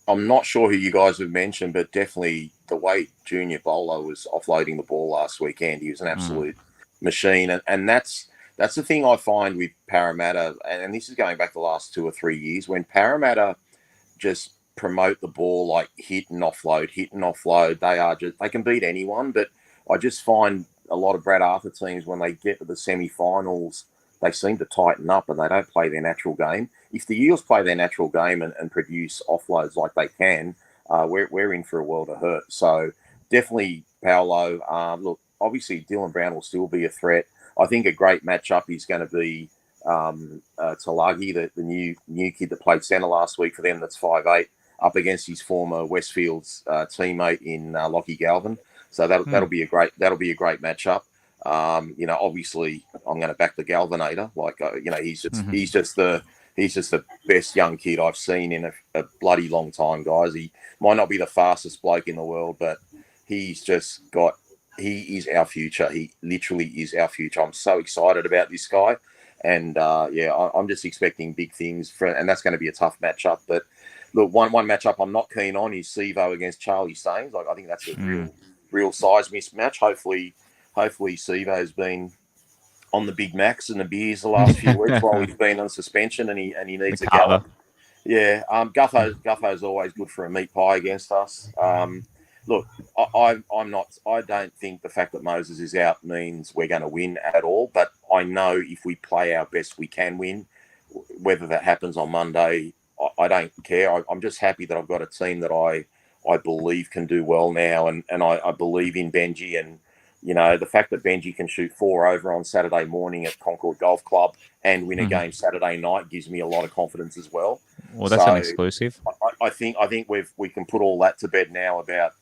I'm not sure who you guys have mentioned, but definitely the way Junior Bolo was offloading the ball last weekend, he was an absolute machine. And that's the thing I find with Parramatta, and this is going back the last 2 or 3 years, when Parramatta just promote the ball like hit and offload, they can beat anyone. But I just find a lot of Brad Arthur teams, when they get to the semi-finals, they seem to tighten up and they don't play their natural game. If the Eels play their natural game and produce offloads like they can, we're in for a world of hurt. So definitely Paolo. Look, obviously Dylan Brown will still be a threat. I think a great matchup is going to be Talagi, the new kid that played centre last week for them, that's 5'8", up against his former Westfield's teammate in Lockie Galvin. So that'll be a great matchup. Obviously I'm going to back the Galvinator. He's just the best young kid I've seen in a bloody long time, guys. He might not be the fastest bloke in the world, but he is our future. He literally is our future. I'm so excited about this guy. And I'm just expecting big things and that's going to be a tough matchup. But look, one matchup I'm not keen on is Sivo against Charlie Staines. I think that's a real size mismatch. Hopefully Sivo's been on the Big Macs and the beers the last few weeks while he's been on suspension, and he needs a gallop. Yeah, Gutho's always good for a meat pie against us. Look, I don't think the fact that Moses is out means we're going to win at all. But I know if we play our best, we can win. Whether that happens on Monday, I don't care. I'm just happy that I've got a team that I believe can do well now, and I believe in Benji. And the fact that Benji can shoot 4 over on Saturday morning at Concord Golf Club and win a game Saturday night gives me a lot of confidence as well. Well, that's an exclusive. I think we can put all that to bed now about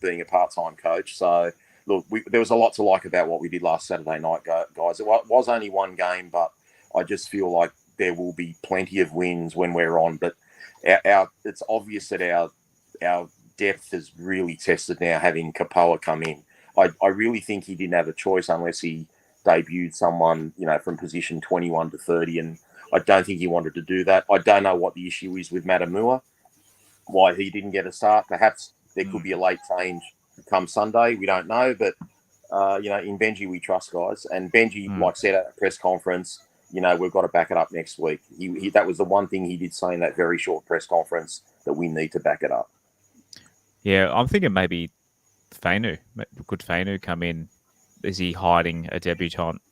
being a part-time coach. So look, there was a lot to like about what we did last Saturday night, guys. It was only one game, but I just feel like there will be plenty of wins when we're on. But it's obvious that our depth is really tested now, having Kapoa come in. I really think he didn't have a choice unless he debuted someone, from position 21 to 30, and I don't think he wanted to do that. I don't know what the issue is with Matamua, why he didn't get a start. Perhaps there could be a late change come Sunday. We don't know, but in Benji we trust, guys. And Benji, like said at a press conference, we've got to back it up next week. He that was the one thing he did say in that very short press conference, that we need to back it up. Yeah, I'm thinking maybe Fainu. Could Fainu come in? Is he hiding a debutant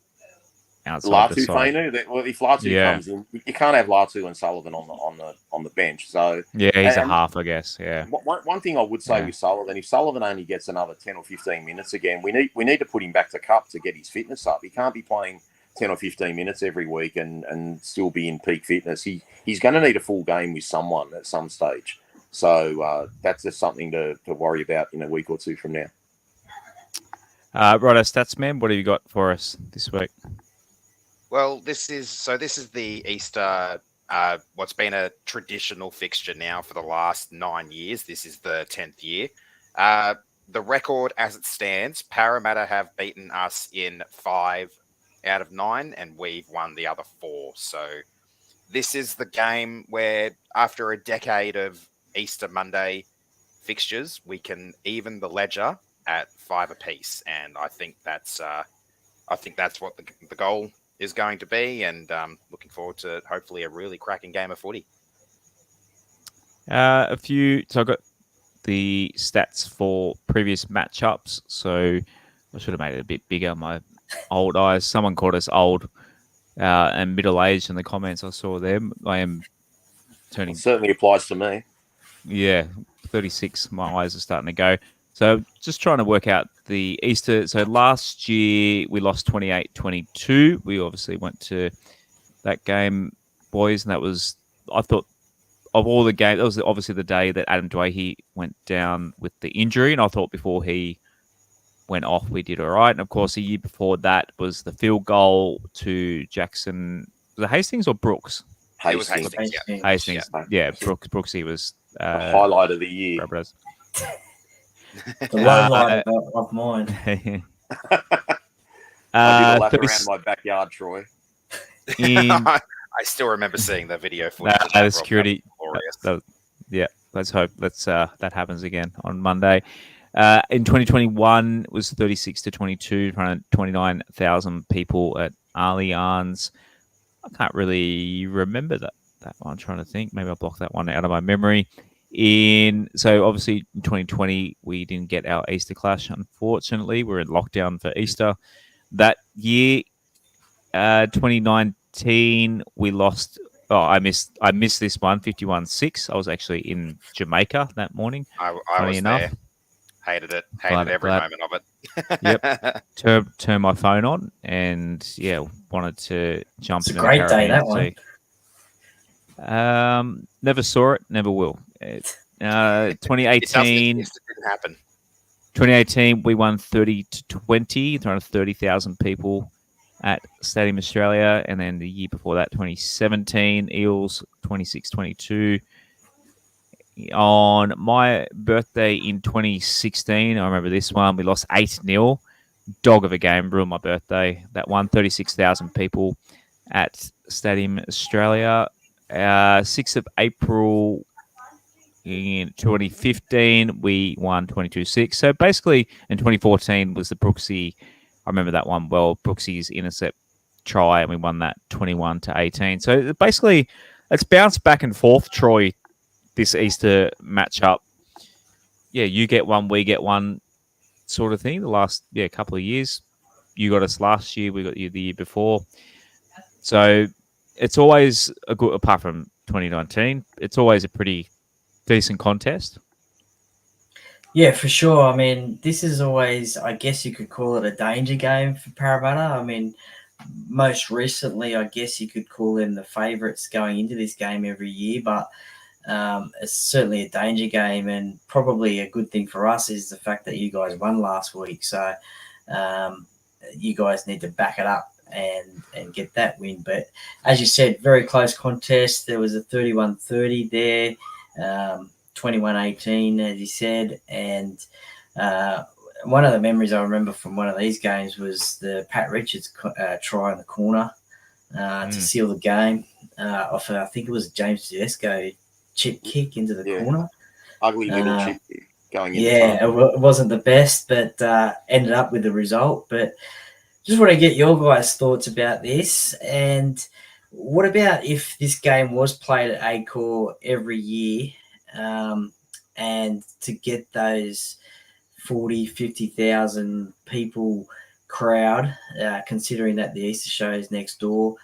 outside the side? Fainu. Well, if Latu comes in, you can't have Latu and Sullivan on the bench. So he's a half, I guess. Yeah. One thing I would say with Sullivan, if Sullivan only gets another 10 or 15 minutes again, we need to put him back to cup to get his fitness up. He can't be playing 10 or 15 minutes every week and still be in peak fitness. He's going to need a full game with someone at some stage. So that's just something to worry about in a week or two from now. Righto, Statsman, what have you got for us this week? Well, this is the Easter, what's been a traditional fixture now for the last 9 years. This is the 10th year. The record as it stands, Parramatta have beaten us in 5 out of 9, and we've won the other 4. So this is the game where, after a decade of Easter Monday fixtures, we can even the ledger at 5 apiece, and I think that's what the goal is going to be, and looking forward to hopefully a really cracking game of footy. So I got the stats for previous matchups, so I should have made it a bit bigger. My old eyes. Someone called us old and middle-aged in the comments. I saw them. I am turning. It certainly applies to me. Yeah, 36. My eyes are starting to go. So just trying to work out the Easter. So last year we lost 28-22. We obviously went to that game, boys, and that was, I thought, of all the games, that was obviously the day that Adam Dwayne went down with the injury, and I thought before he went off, we did all right. And of course, the year before that was the field goal to Jackson. Was it Hastings or Brooks? It was Hastings. Yeah. Hastings. Yeah, Brooksy was the highlight of the year. The low light of mine. I did a lap around my backyard, Troy. I still remember seeing the video footage. The security. Let's hope that happens again on Monday. In 2021, it was 36-22, in front of 29,000 people at Allianz. I can't really remember that one. I'm trying to think. Maybe I'll block that one out of my memory. So obviously in 2020, we didn't get our Easter clash, unfortunately. We're in lockdown for Easter. That year, 2019, we lost. Oh, I missed this one, 51-6. I was actually in Jamaica that morning. I was there. Hated it. Hated every moment of it. Yep. Turned my phone on and wanted to jump. It's a great day, that one. Never saw it. Never will. 2018. It didn't happen. 2018, we won 30-20 in front of 30,000 people at Stadium Australia, and then the year before that, 2017, Eels 26-22. On my birthday in 2016, I remember this one, we lost 8-0. Dog of a game, ruined my birthday. That one, 36,000 people at Stadium Australia. 6th of April in 2015, we won 22-6. So basically, in 2014 was the Brooksy. I remember that one well. Brooksy's intercept try, and we won that 21-18. So basically, it's bounced back and forth, Troy, this Easter matchup. Yeah, you get one, we get one sort of thing. The last couple of years. You got us last year, we got you the year before. So it's always a good, apart from 2019, it's always a pretty decent contest. Yeah, for sure. I mean, this is always, I guess you could call it a danger game for Parramatta. I mean, most recently, I guess you could call them the favourites going into this game every year, but it's certainly a danger game, and probably a good thing for us is the fact that you guys won last week. So you guys need to back it up and get that win. But as you said, very close contest. There was a 31-30 there. 21-18, as you said, and one of the memories I remember from one of these games was the Pat Richards try in the corner to seal the game off I think it was James Tedesco chip kick into the corner. Ugly little chip kick going in. Yeah, it wasn't the best, but ended up with the result. But just want to get your guys' thoughts about this. And what about if this game was played at Accor every year, and to get those 40, 50,000 people crowd, considering that the Easter show is next door.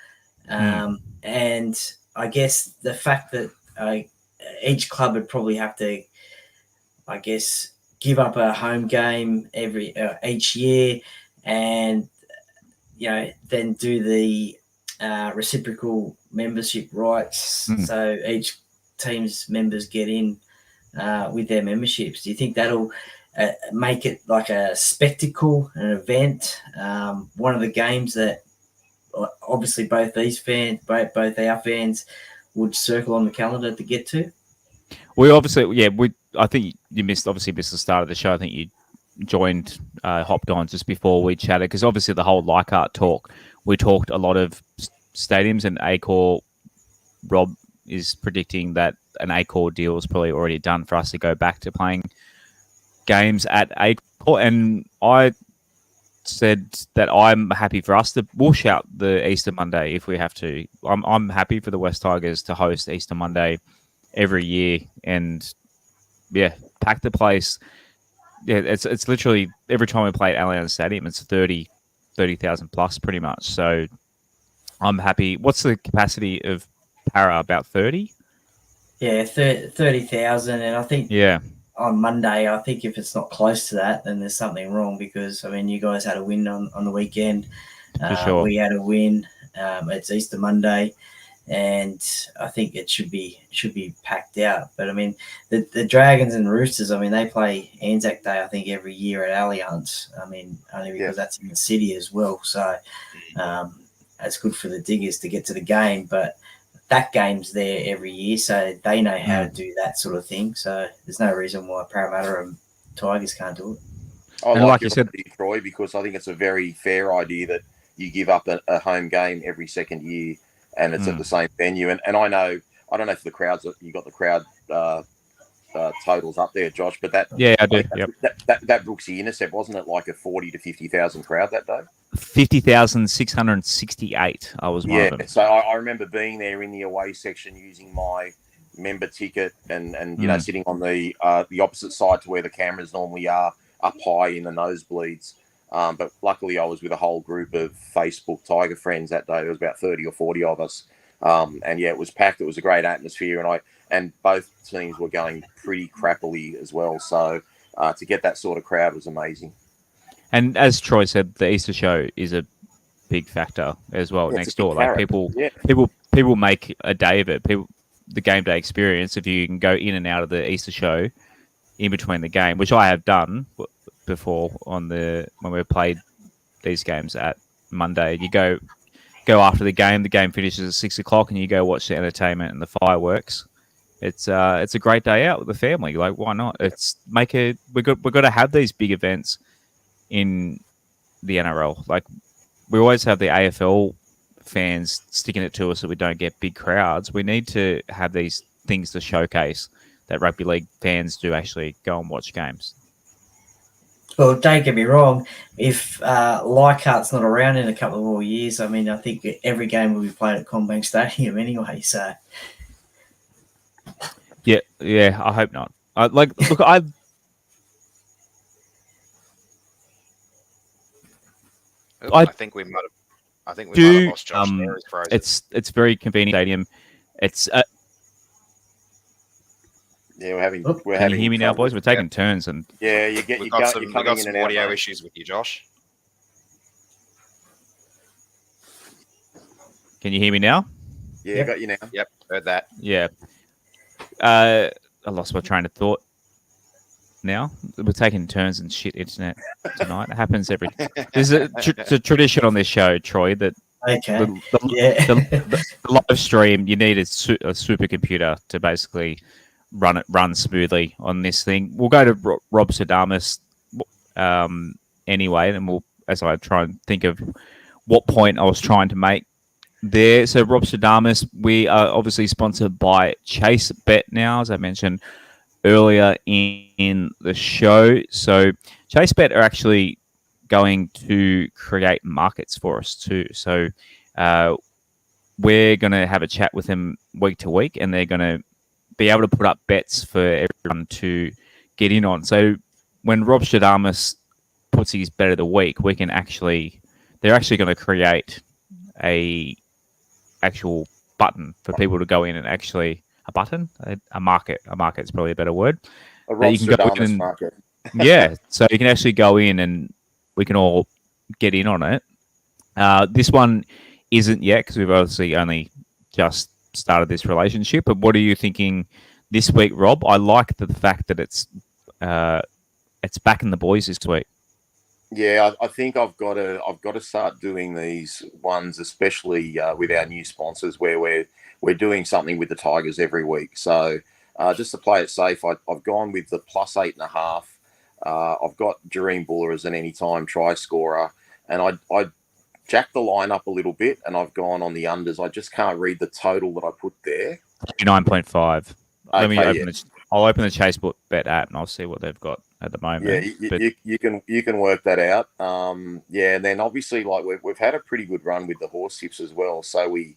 And I guess the fact that each club would probably have to, I guess, give up a home game each year, and then do the reciprocal membership rights. So each team's members get in with their memberships. Do you think that'll make it like a spectacle, an event, one of the games that obviously both these fans, both our fans, would circle on the calendar to get to? We obviously, I think you missed the start of the show. I think you joined, hopped on just before we chatted, because obviously the whole Leichhardt talk, we talked a lot of stadiums, and Accor, Rob is predicting that an Accor deal is probably already done for us to go back to playing games at Accor. And I said that I'm happy for us we'll shout the Easter Monday if we have to. I'm happy for the West Tigers to host Easter Monday every year, and pack the place. Yeah, it's literally every time we play at Allianz Stadium, it's 30,000 plus pretty much. So I'm happy. What's the capacity of Para? About 30? Yeah, 30,000, and I think on Monday, I think if it's not close to that, then there's something wrong, because I mean, you guys had a win on the weekend. For sure. We had a win. It's Easter Monday, and I think it should be packed out. But I mean, the Dragons and Roosters, I mean, they play Anzac Day, I think, every year at Allianz. I mean, only because that's in the city as well. So it's good for the Diggers to get to the game, but that game's there every year, so they know how to do that sort of thing. So there's no reason why Parramatta and Tigers can't do it. I like you said, Troy, because I think it's a very fair idea that you give up a home game every second year, and it's at the same venue. And I don't know if the crowds, you got the crowd totals up there, Josh, but that I do. That Brooksy intercept, wasn't it like a 40 to 50,000 crowd that day? 50,668. I was one of them. So I remember being there in the away section using my member ticket and sitting on the opposite side to where the cameras normally are, up high in the nosebleeds. But luckily I was with a whole group of Facebook Tiger friends that day. There was about 30 or 40 of us. It was packed. It was a great atmosphere, and both teams were going pretty crappily as well. So to get that sort of crowd was amazing. And as Troy said, the Easter show is a big factor as well next door. Like people make a day of it. The game day experience, if you can go in and out of the Easter show in between the game, which I have done before when we played these games at Monday. You go after the game finishes at 6 o'clock, and you go watch the entertainment and the fireworks. It's a great day out with the family. Like, why not? We've got to have these big events in the NRL. Like, we always have the AFL fans sticking it to us that we don't get big crowds. We need to have these things to showcase that rugby league fans do actually go and watch games. Well, don't get me wrong. If Leichhardt's not around in a couple of more years, I mean, I think every game will be played at CommBank Stadium anyway. So, yeah, I hope not. I think we might have lost Josh there. It's very convenient stadium. It's we're having. Can you hear me now, boys? We're taking turns, and we've got some audio issues with you, Josh. Can you hear me now? Yeah, I got you now. Yep, heard that. Yeah. I lost my train of thought. Now we're taking turns and shit internet tonight. It happens every. There's a tradition on this show, Troy. That the live stream, you need a supercomputer to basically run smoothly on this thing. We'll go to Robstrdamous anyway, and we'll as I try and think of what point I was trying to make there. So Robstrdamous, we are obviously sponsored by Chase Bet now, as I mentioned earlier in the show. So Chase Bet are actually going to create markets for us too. So we're going to have a chat with them week to week, and they're going to be able to put up bets for everyone to get in on. So when Robstrdamous puts his bet of the week, they're actually going to create a actual button for people to go in and actually a market is probably a better word. A Robstrdamous market. Yeah, so you can actually go in and we can all get in on it. This one isn't yet because we've obviously only just started this relationship. But what are you thinking this week, Rob? I like the fact that it's back in the boys this week. Yeah, I think I've got to start doing these ones, especially with our new sponsors, where we're doing something with the Tigers every week. So just to play it safe, I've gone with the +8.5. I've got Dream Buller as an anytime try scorer, and I jacked the line up a little bit, and I've gone on the unders. I just can't read the total that I put there. 9.5. Okay, I'll open the Chase Bet app and I'll see what they've got at the moment. Yeah, you can work that out. Yeah, and then obviously like we've had a pretty good run with the horse tips as well. So we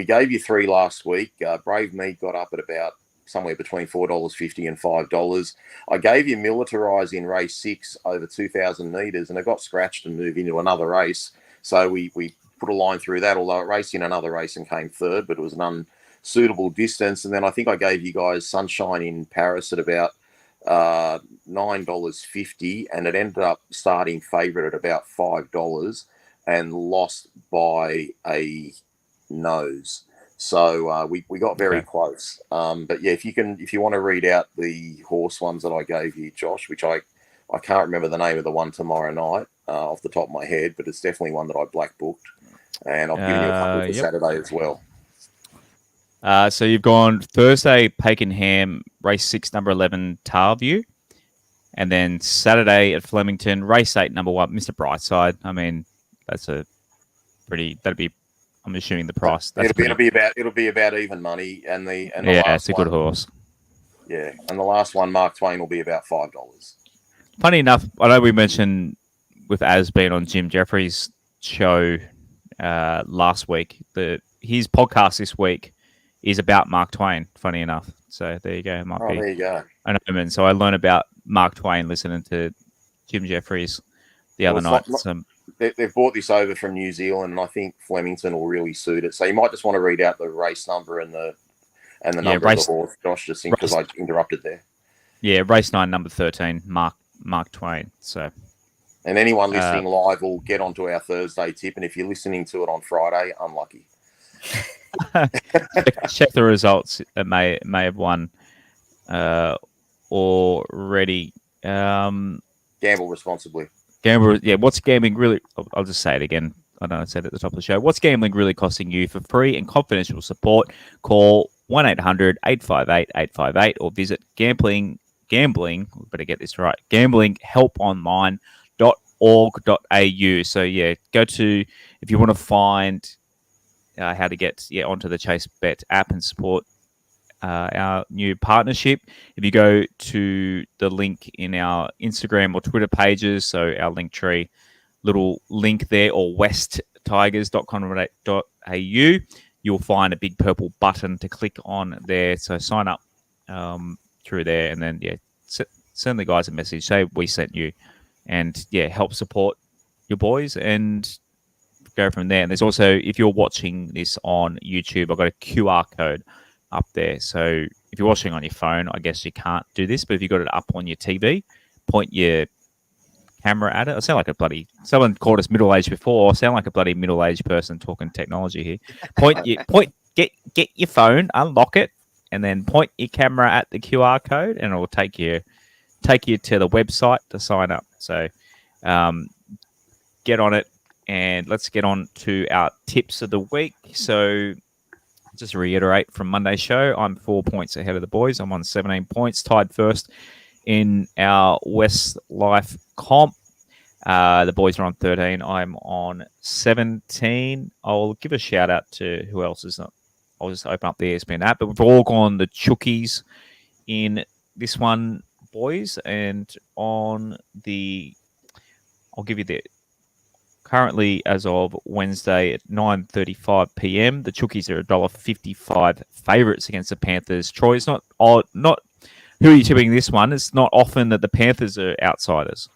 gave you 3 last week. Brave Meat got up at about somewhere between $4.50 and $5. I gave you Militarize in race 6 over 2,000 meters, and it got scratched and moved into another race. So we put a line through that, although it raced in another race and came third, but it was an unsuitable distance. And then I think I gave you guys Sunshine in Paris at about $9.50, and it ended up starting favourite at about $5 and lost by a nose. So we got very close. But yeah, if you want to read out the horse ones that I gave you, Josh, which I can't remember the name of the one tomorrow night off the top of my head, but it's definitely one that I black booked, and I've given you a couple for Saturday as well. So you've gone Thursday, Pakenham, race 6, number 11, Tarview. And then Saturday at Flemington, race 8, number 1, Mr. Brightside. I mean, that'd be, I'm assuming the price. It'll be about even money. And the it's a good horse. Yeah. And the last one, Mark Twain, will be about $5. Funny enough, I know we mentioned with Az being on Jim Jeffries' show last week, his podcast this week is about Mark Twain, funny enough. So there you go. There you go. An omen. So I learned about Mark Twain listening to Jim Jeffries the other night. They've brought this over from New Zealand, and I think Flemington will really suit it. So you might just want to read out the race number and the number of the horse, Josh, just because I interrupted there. Yeah, race 9, number 13, Mark Twain. So, and anyone listening live will get onto our Thursday tip, and if you're listening to it on Friday, unlucky. check the results. It may have won already. Gamble responsibly. What's gambling really? I'll just say it again. I know I said it at the top of the show. What's gambling really costing you? For free and confidential support, call 1-800-858-858 or visit gambling. We better get this right. gamblinghelponline.org.au. So yeah, go to if you want to find how to get onto the Chase Bet app and support our new partnership. If you go to the link in our Instagram or Twitter pages, so our link tree, little link there, or westtigers.com.au, you'll find a big purple button to click on there. So sign up through there, and then send the guys a message, say we sent you, and help support your boys and go from there. And there's also, if you're watching this on YouTube, I've got a QR code up there. So if you're watching on your phone, I guess you can't do this, but if you've got it up on your TV, point your camera at it. I sound like someone called us middle-aged before. I sound like a bloody middle-aged person talking technology here. Get your phone, unlock it, and then point your camera at the QR code, and it will take you to the website to sign up. So get on it, and let's get on to our tips of the week. So Just to reiterate from Monday's show, I'm 4 points ahead of the boys. I'm on 17 points, tied first in our WestsLife comp. The boys are on 13. I'm on 17. I'll give a shout out to who else is not. I'll just open up the ESPN app. But we've all gone the Chookies in this one, boys. And on the, I'll give you the, currently as of Wednesday at 9:35 p.m., the Chookies are $1.55 favourites against the Panthers. Troy, it's not who are you tipping this one? It's not often that the Panthers are outsiders.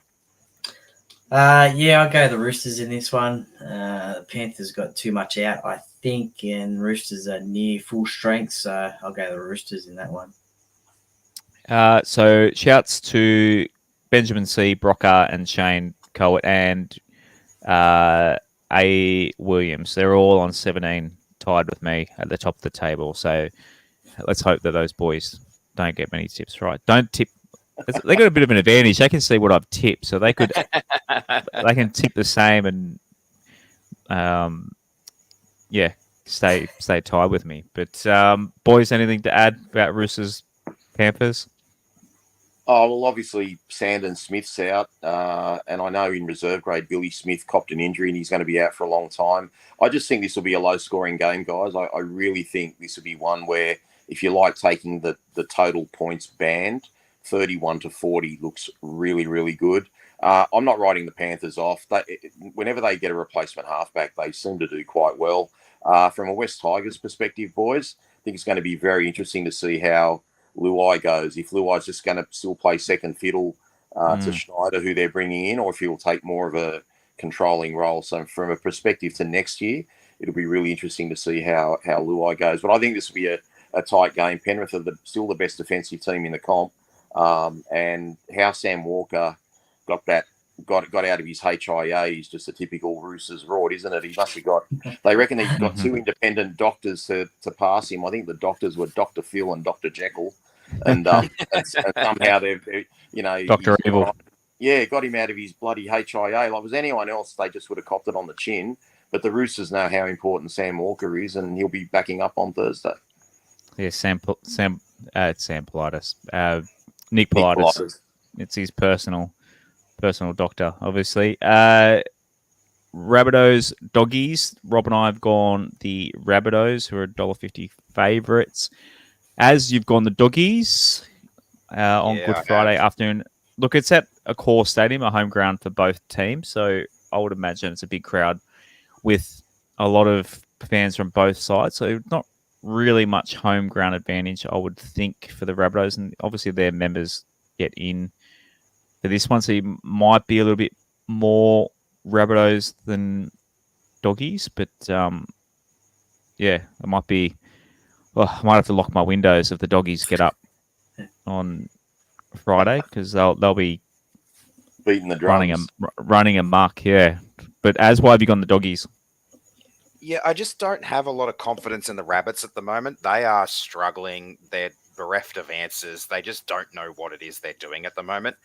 Yeah, I'll go the Roosters in this one. The Panthers got too much out, I think, and Roosters are near full strength, so I'll go the Roosters in that one. So shouts to Benjamin C, Brocker, and Shane Coet, and A. Williams. They're all on 17, tied with me at the top of the table. So let's hope that those boys don't get many tips right. Don't tip. They got a bit of an advantage. They can see what I've tipped, so they can tip the same and stay tied with me. But boys, anything to add about Roosters Panthers? Oh, well, obviously Sandon Smith's out, and I know in reserve grade Billy Smith copped an injury and he's going to be out for a long time. I just think this will be a low-scoring game, guys. I really think this will be one where, if you like taking the total points band, 31-40 looks really, really good. I'm not writing the Panthers off. Whenever they get a replacement halfback, they seem to do quite well. From a West Tigers perspective, boys, I think it's going to be very interesting to see how Luai goes. If Luai's just going to still play second fiddle to Schneider, who they're bringing in, or if he'll take more of a controlling role. So from a perspective to next year, it'll be really interesting to see how Luai goes. But I think this will be a tight game. Penrith are still the best defensive team in the comp. And how Sam Walker got out of his HIA is just a typical Roosters rort, isn't it? He must have got. They reckon he's got two independent doctors to pass him. I think the doctors were Dr. Phil and Dr. Jekyll, and somehow they've Dr. Evil. Got him out of his bloody HIA. Like, if it was anyone else, they just would have copped it on the chin. But the Roosters know how important Sam Walker is, and he'll be backing up on Thursday. Yeah, Sam Politis. Nick Politis. It's his personal doctor, obviously. Rabbitohs, doggies. Rob and I have gone the Rabbitohs, who are $1.50 favourites. As you've gone the doggies on Good Friday afternoon. Look, it's at a core stadium, a home ground for both teams, so I would imagine it's a big crowd with a lot of fans from both sides. So not really much home ground advantage, I would think, for the Rabbitohs, and obviously their members get in for this one, so you might be a little bit more Rabbitohs than doggies, but it might be. Well, I might have to lock my windows if the doggies get up on Friday, because they'll be beating the drums, running amok. Yeah, but why have you gone the doggies? Yeah, I just don't have a lot of confidence in the Rabbits at the moment. They are struggling. They're bereft of answers. They just don't know what it is they're doing at the moment.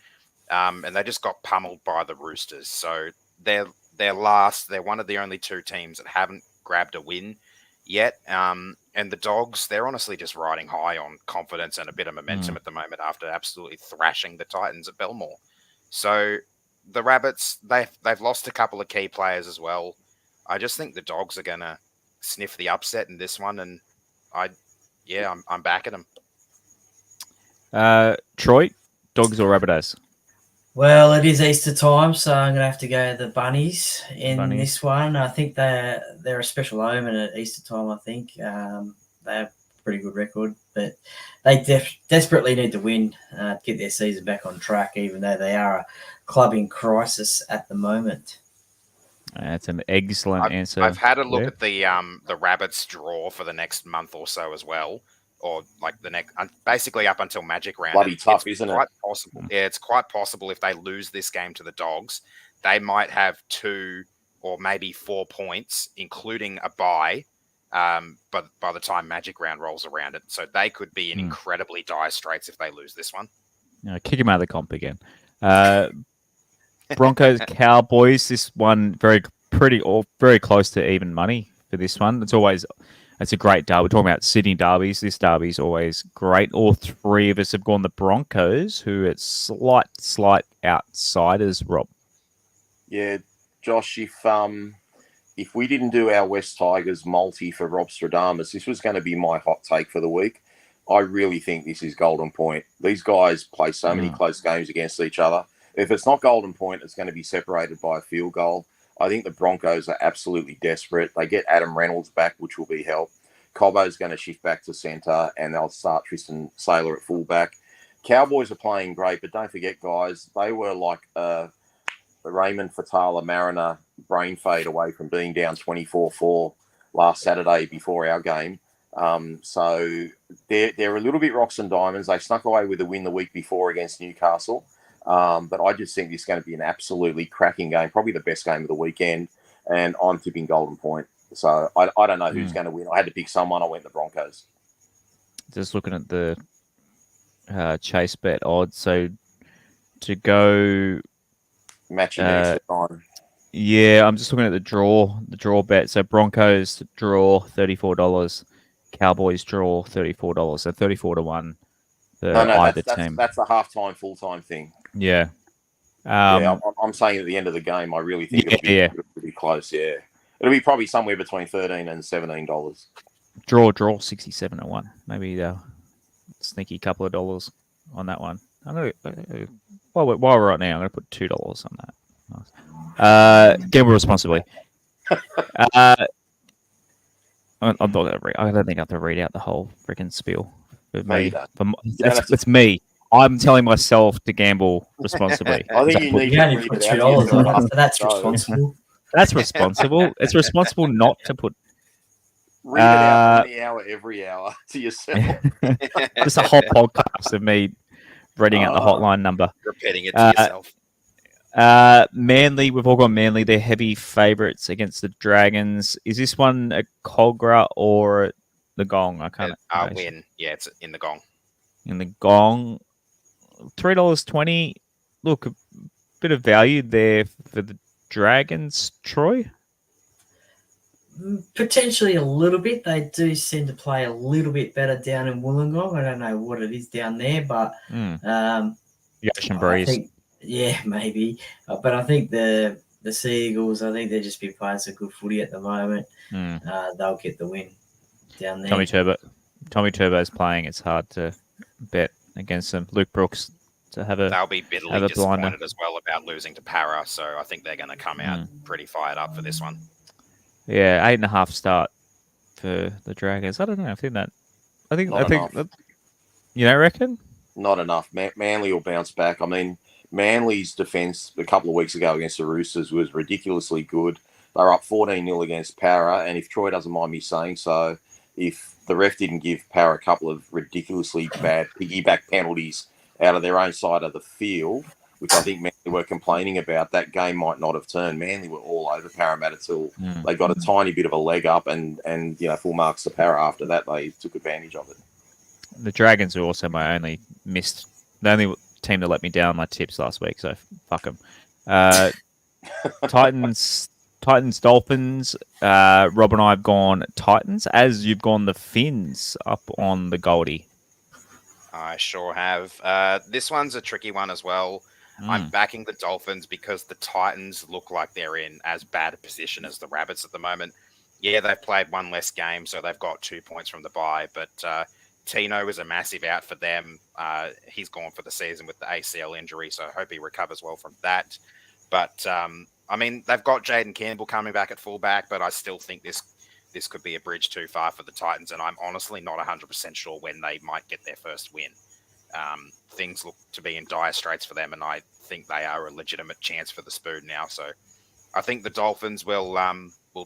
And they just got pummeled by the Roosters. So they're last. They're one of the only two teams that haven't grabbed a win yet. And the Dogs, they're honestly just riding high on confidence and a bit of momentum at the moment after absolutely thrashing the Titans at Belmore. So the Rabbits, they've lost a couple of key players as well. I just think the Dogs are going to sniff the upset in this one, and I'm backing them. Troy, Dogs or Rabbitohs? Well, it is Easter time, so I'm going to have to go the Bunnies in this one. I think they're a special omen at Easter time, I think. They have a pretty good record, but they desperately need to win to get their season back on track, even though they are a club in crisis at the moment. That's an excellent answer. I've had a look at the Rabbits draw for the next month or so as well, or like the next, basically up until Magic Round. Bloody tough, isn't it? Possible. Yeah, it's quite possible if they lose this game to the Dogs, they might have 2 or maybe 4 points, including a bye. But by the time Magic Round rolls around, so they could be in incredibly dire straits if they lose this one. Kick him out of the comp again. Broncos, Cowboys. This one very close to even money for this one. It's always It's a great derby. We're talking about Sydney derbies. This derby's always great. All three of us have gone the Broncos, who are slight outsiders, Rob. Yeah, Josh, if we didn't do our West Tigers multi for Robstrdamous, this was going to be my hot take for the week. I really think this is Golden Point. These guys play so many close games against each other. If it's not Golden Point, it's going to be separated by a field goal. I think the Broncos are absolutely desperate. They get Adam Reynolds back, which will be help. Cobbo's going to shift back to centre, and they'll start Tristan Saylor at fullback. Cowboys are playing great, but don't forget, guys, they were like the Raymond Fatala Mariner brain fade away from being down 24-4 last Saturday before our game. So they're a little bit rocks and diamonds. They snuck away with a win the week before against Newcastle. But I just think this is going to be an absolutely cracking game, probably the best game of the weekend, and I'm tipping Golden Point. So I don't know who's going to win. I had to pick someone. I went the Broncos. Just looking at the chase bet odds. So to go matching extra time. Yeah, I'm just looking at the draw bet. So Broncos draw $34, Cowboys draw $34. So 34-1 for either team. That's the halftime, full-time thing. Yeah. I'm saying at the end of the game, I really think it'll be close. Yeah, it'll be probably somewhere between $13 and $17. Draw 67-1. Maybe a sneaky couple of dollars on that one. I'm gonna while we're right now, I'm gonna put $2 on that. Gamble responsibly. I'm not gonna read. I don't think I have to read out the whole freaking spiel. It's me. I'm telling myself to gamble responsibly. I think you only put $2 on it. That's responsible. That's responsible. It's responsible not to put. Read it out every hour to yourself. Just a whole podcast of me reading out the hotline number. Repeating it to yourself. Manly, we've all gone Manly. They're heavy favourites against the Dragons. Is this one a Cogra or the Gong? I can't. Win. Yeah, it's in the Gong. In the Gong, $3.20. Look, a bit of value there for the Dragons. Troy. Potentially a little bit. They do seem to play a little bit better down in Wollongong. I don't know what it is down there, but the ocean breeze. Maybe. But I think the Sea Eagles, I think they've just been playing some good footy at the moment. They'll get the win down there. Tommy Turbo's playing. It's hard to bet against them. Luke Brooks to have a. They'll be bitterly disappointed as well about losing to Para. So I think they're going to come out pretty fired up for this one. Yeah, 8.5 start for the Dragons. I don't know. I think you don't reckon? Not enough. Manly will bounce back. I mean, Manly's defence a couple of weeks ago against the Roosters was ridiculously good. They were up 14-0 against Para, and if Troy doesn't mind me saying so, if the ref didn't give Para a couple of ridiculously bad piggyback penalties out of their own side of the field, which I think Manly were complaining about, that game might not have turned. Manly were all over Parramatta till they got a tiny bit of a leg up, and full marks to Para after that. They took advantage of it. The Dragons are also the only team that let me down my tips last week, so fuck them. Titans, Dolphins. Rob and I have gone Titans, as you've gone the Finns up on the Goldie. I sure have. This one's a tricky one as well. I'm backing the Dolphins because the Titans look like they're in as bad a position as the Rabbits at the moment. Yeah, they've played one less game, so they've got 2 points from the bye, but Tino is a massive out for them. He's gone for the season with the ACL injury, so I hope he recovers well from that. But, I mean, they've got Jaden Campbell coming back at fullback, but I still think this could be a bridge too far for the Titans, and I'm honestly not 100% sure when they might get their first win. Things look to be in dire straits for them, and I think they are a legitimate chance for the Spoon now. So I think the Dolphins will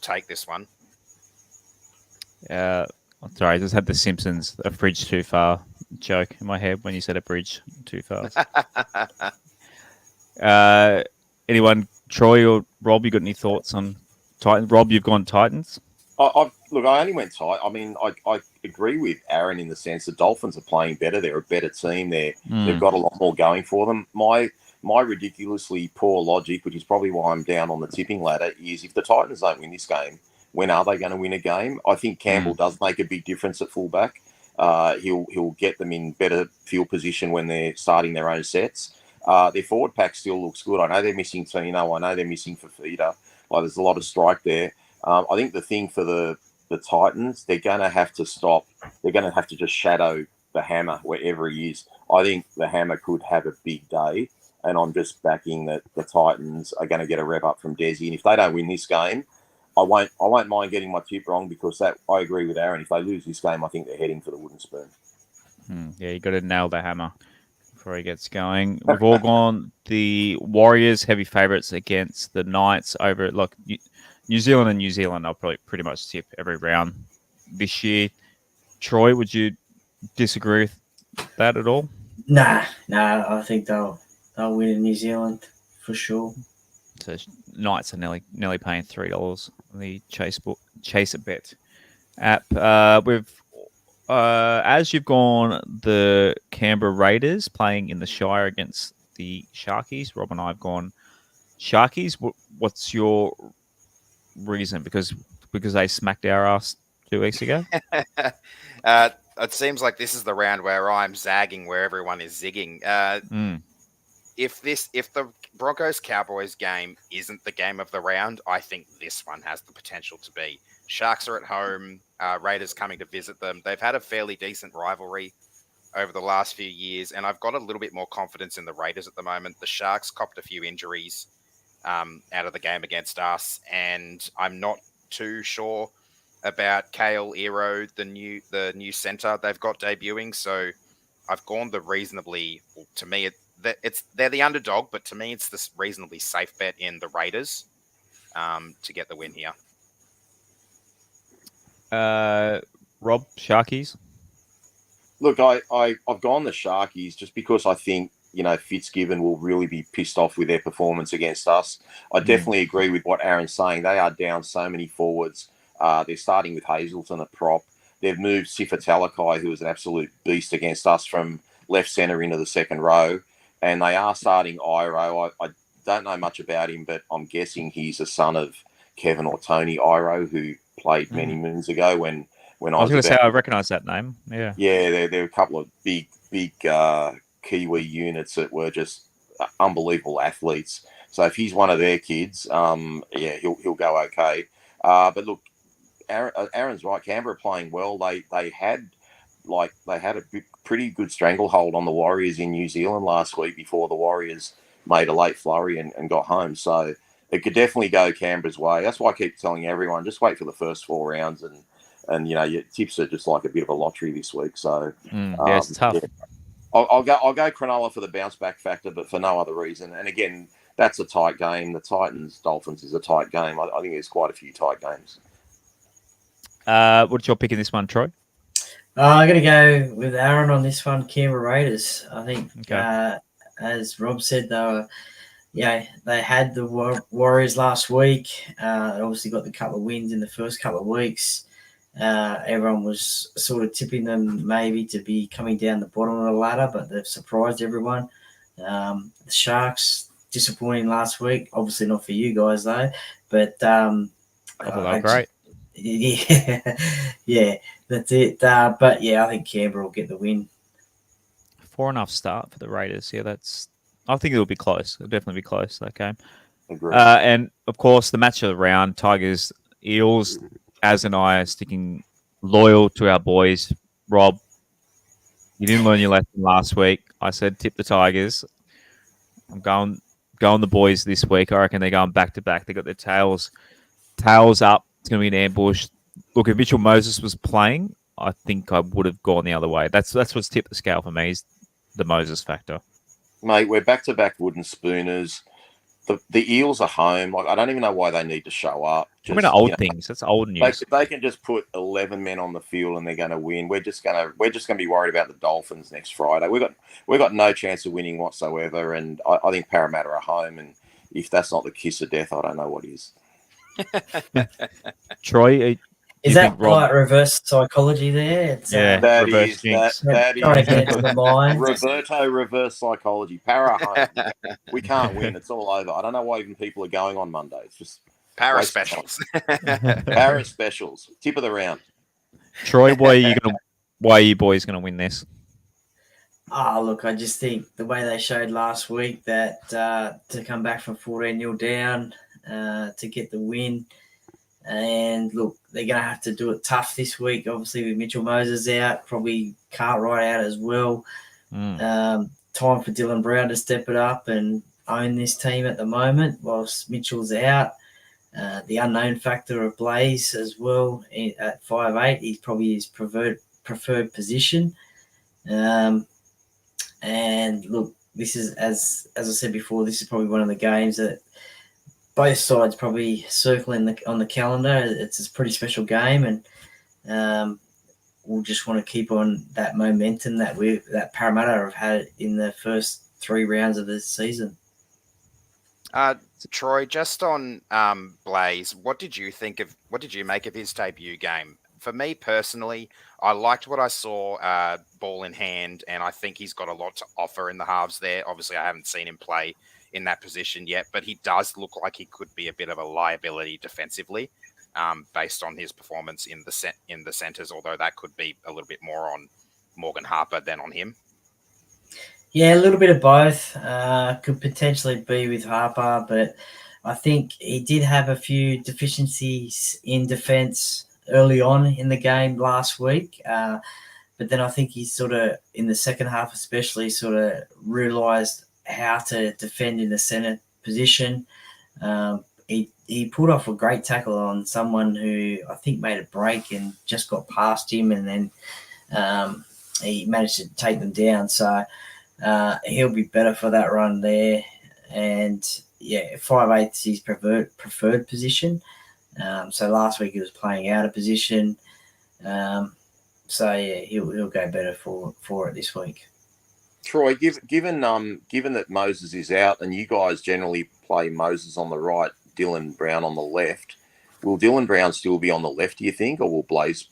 take this one. Sorry, I just had the Simpsons "a bridge too far" joke in my head when you said "a bridge too far." Anyone, Troy or Rob, you got any thoughts on Titans? Rob, you've gone Titans. I only went tight. I mean, I agree with Aaron in the sense the Dolphins are playing better. They're a better team. They've got a lot more going for them. My ridiculously poor logic, which is probably why I'm down on the tipping ladder, is if the Titans don't win this game, when are they going to win a game. I think Campbell does make a big difference at fullback. He'll get them in better field position when they're starting their own sets. Their forward pack still looks good. I know they're missing Tino. I know they're missing Fafita. Like, there's a lot of strike there. I think the thing for the Titans, they're going to have to stop. They're going to have to just shadow the Hammer wherever he is. I think the Hammer could have a big day, and I'm just backing that the Titans are going to get a rev up from Desi. And if they don't win this game, I won't mind getting my tip wrong, because I agree with Aaron. If they lose this game, I think they're heading for the wooden spoon. Yeah, you got to nail the Hammer before he gets going. We've all gone the Warriors heavy favourites against the Knights over. Look, New Zealand and New Zealand, I'll probably pretty much tip every round this year. Troy, would you disagree with that at all? Nah, I think they'll win in New Zealand for sure. So Knights are nearly paying $3 on the Chase a Bet app. As you've gone the Canberra Raiders playing in the Shire against the Sharkies. Rob and I have gone Sharkies. What's your reason? Because they smacked our ass 2 weeks ago? It seems like this is the round where I'm zagging where everyone is zigging. If the Broncos-Cowboys game isn't the game of the round, I think this one has the potential to be. Sharks are at home, Raiders coming to visit them. They've had a fairly decent rivalry over the last few years, and I've got a little bit more confidence in the Raiders at the moment. The Sharks copped a few injuries out of the game against us, and I'm not too sure about Kale Ero, the new centre they've got debuting. So I've gone the reasonably, to me, they're the underdog, but to me it's this reasonably safe bet in the Raiders to get the win here. Rob, Sharkies? Look, I've gone the Sharkies just because I think, Fitzgibbon will really be pissed off with their performance against us. I definitely agree with what Aaron's saying. They are down so many forwards. They're starting with Hazelton at prop. They've moved Sifa Talakai, who was an absolute beast against us, from left centre into the second row. And they are starting Iro. I don't know much about him, but I'm guessing he's a son of Kevin or Tony Iro, who played many moons ago when I was going to say I recognise that name. Yeah. Yeah, there are a couple of big Kiwi units that were just unbelievable athletes. So if he's one of their kids, he'll go okay. But look, Aaron's right. Canberra playing well. They had a pretty good stranglehold on the Warriors in New Zealand last week before the Warriors made a late flurry and got home. So it could definitely go Canberra's way. That's why I keep telling everyone, just wait for the first 4 rounds, and your tips are just like a bit of a lottery this week. So it's tough. Yeah. I'll go Cronulla for the bounce back factor, but for no other reason. And again, that's a tight game. The Titans-Dolphins is a tight game. I think there's quite a few tight games. What's your pick in this one, Troy? I'm going to go with Aaron on this one, Canberra Raiders. I think, as Rob said, they had the Warriors last week. They obviously got the couple of wins in the first couple of weeks. Everyone was sort of tipping them maybe to be coming down the bottom of the ladder, but they've surprised everyone. The Sharks, disappointing last week. Obviously not for you guys, though. But great. Yeah, that's it. But yeah, I think Canberra will get the win. 4.5 start for the Raiders. Yeah, I think it'll be close. It'll definitely be close, that game. Agree. And of course, the match of the round, Tigers, Eels. Az and I are sticking loyal to our boys. Rob, you didn't learn your lesson last week. I said tip the Tigers. I'm going the boys this week. I reckon they're going back to back. They got their tails up. It's going to be an ambush. Look, if Mitchell Moses was playing, I think I would have gone the other way. That's what's tipped the scale for me, is the Moses factor. Mate, we're back-to-back wooden spooners. The Eels are home. Like, I don't even know why they need to show up. Things. That's old news. They can just put 11 men on the field and they're going to win. We're just going to be worried about the Dolphins next Friday. We've got no chance of winning whatsoever, and I think Parramatta are home. And if that's not the kiss of death, I don't know what is. Troy, is that like reverse psychology there? It's, that is the mind. Roberto reverse psychology. Para home. We can't win. It's all over. I don't know why even people are going on Monday. It's just Para specials. Para specials. Tip of the round. Troy, why are you boys gonna win this? Look, I just think the way they showed last week that to come back from 14-0 down to get the win. And look, they're going to have to do it tough this week, obviously, with Mitchell Moses out, probably Cartwright out as well. Time for Dylan Brown to step it up and own this team at the moment whilst Mitchell's out. The unknown factor of Blaze as well at 5'8", he's probably his preferred position. And look, this is, as I said before, this is probably one of the games that both sides probably circling on the calendar. It's a pretty special game, and we'll just want to keep on that momentum that Parramatta have had in the first 3 rounds of the season. Troy, just on Blaze, what did you make of his debut game? For me personally, I liked what I saw, ball in hand, and I think he's got a lot to offer in the halves there. Obviously, I haven't seen him play in that position yet, but he does look like he could be a bit of a liability defensively, based on his performance in the centres. Although that could be a little bit more on Morgan Harper than on him. Yeah, a little bit of both. Could potentially be with Harper, but I think he did have a few deficiencies in defence early on in the game last week. But then I think he sort of, in the second half especially, sort of realised how to defend in the centre position. He pulled off a great tackle on someone who I think made a break and just got past him, and then he managed to take them down. So he'll be better for that run there. And yeah, 5'8" is his preferred position. So last week he was playing out of position. So yeah, he'll go better for it this week. Troy, given that Moses is out and you guys generally play Moses on the right, Dylan Brown on the left, will Dylan Brown still be on the left, do you think, or will Blaze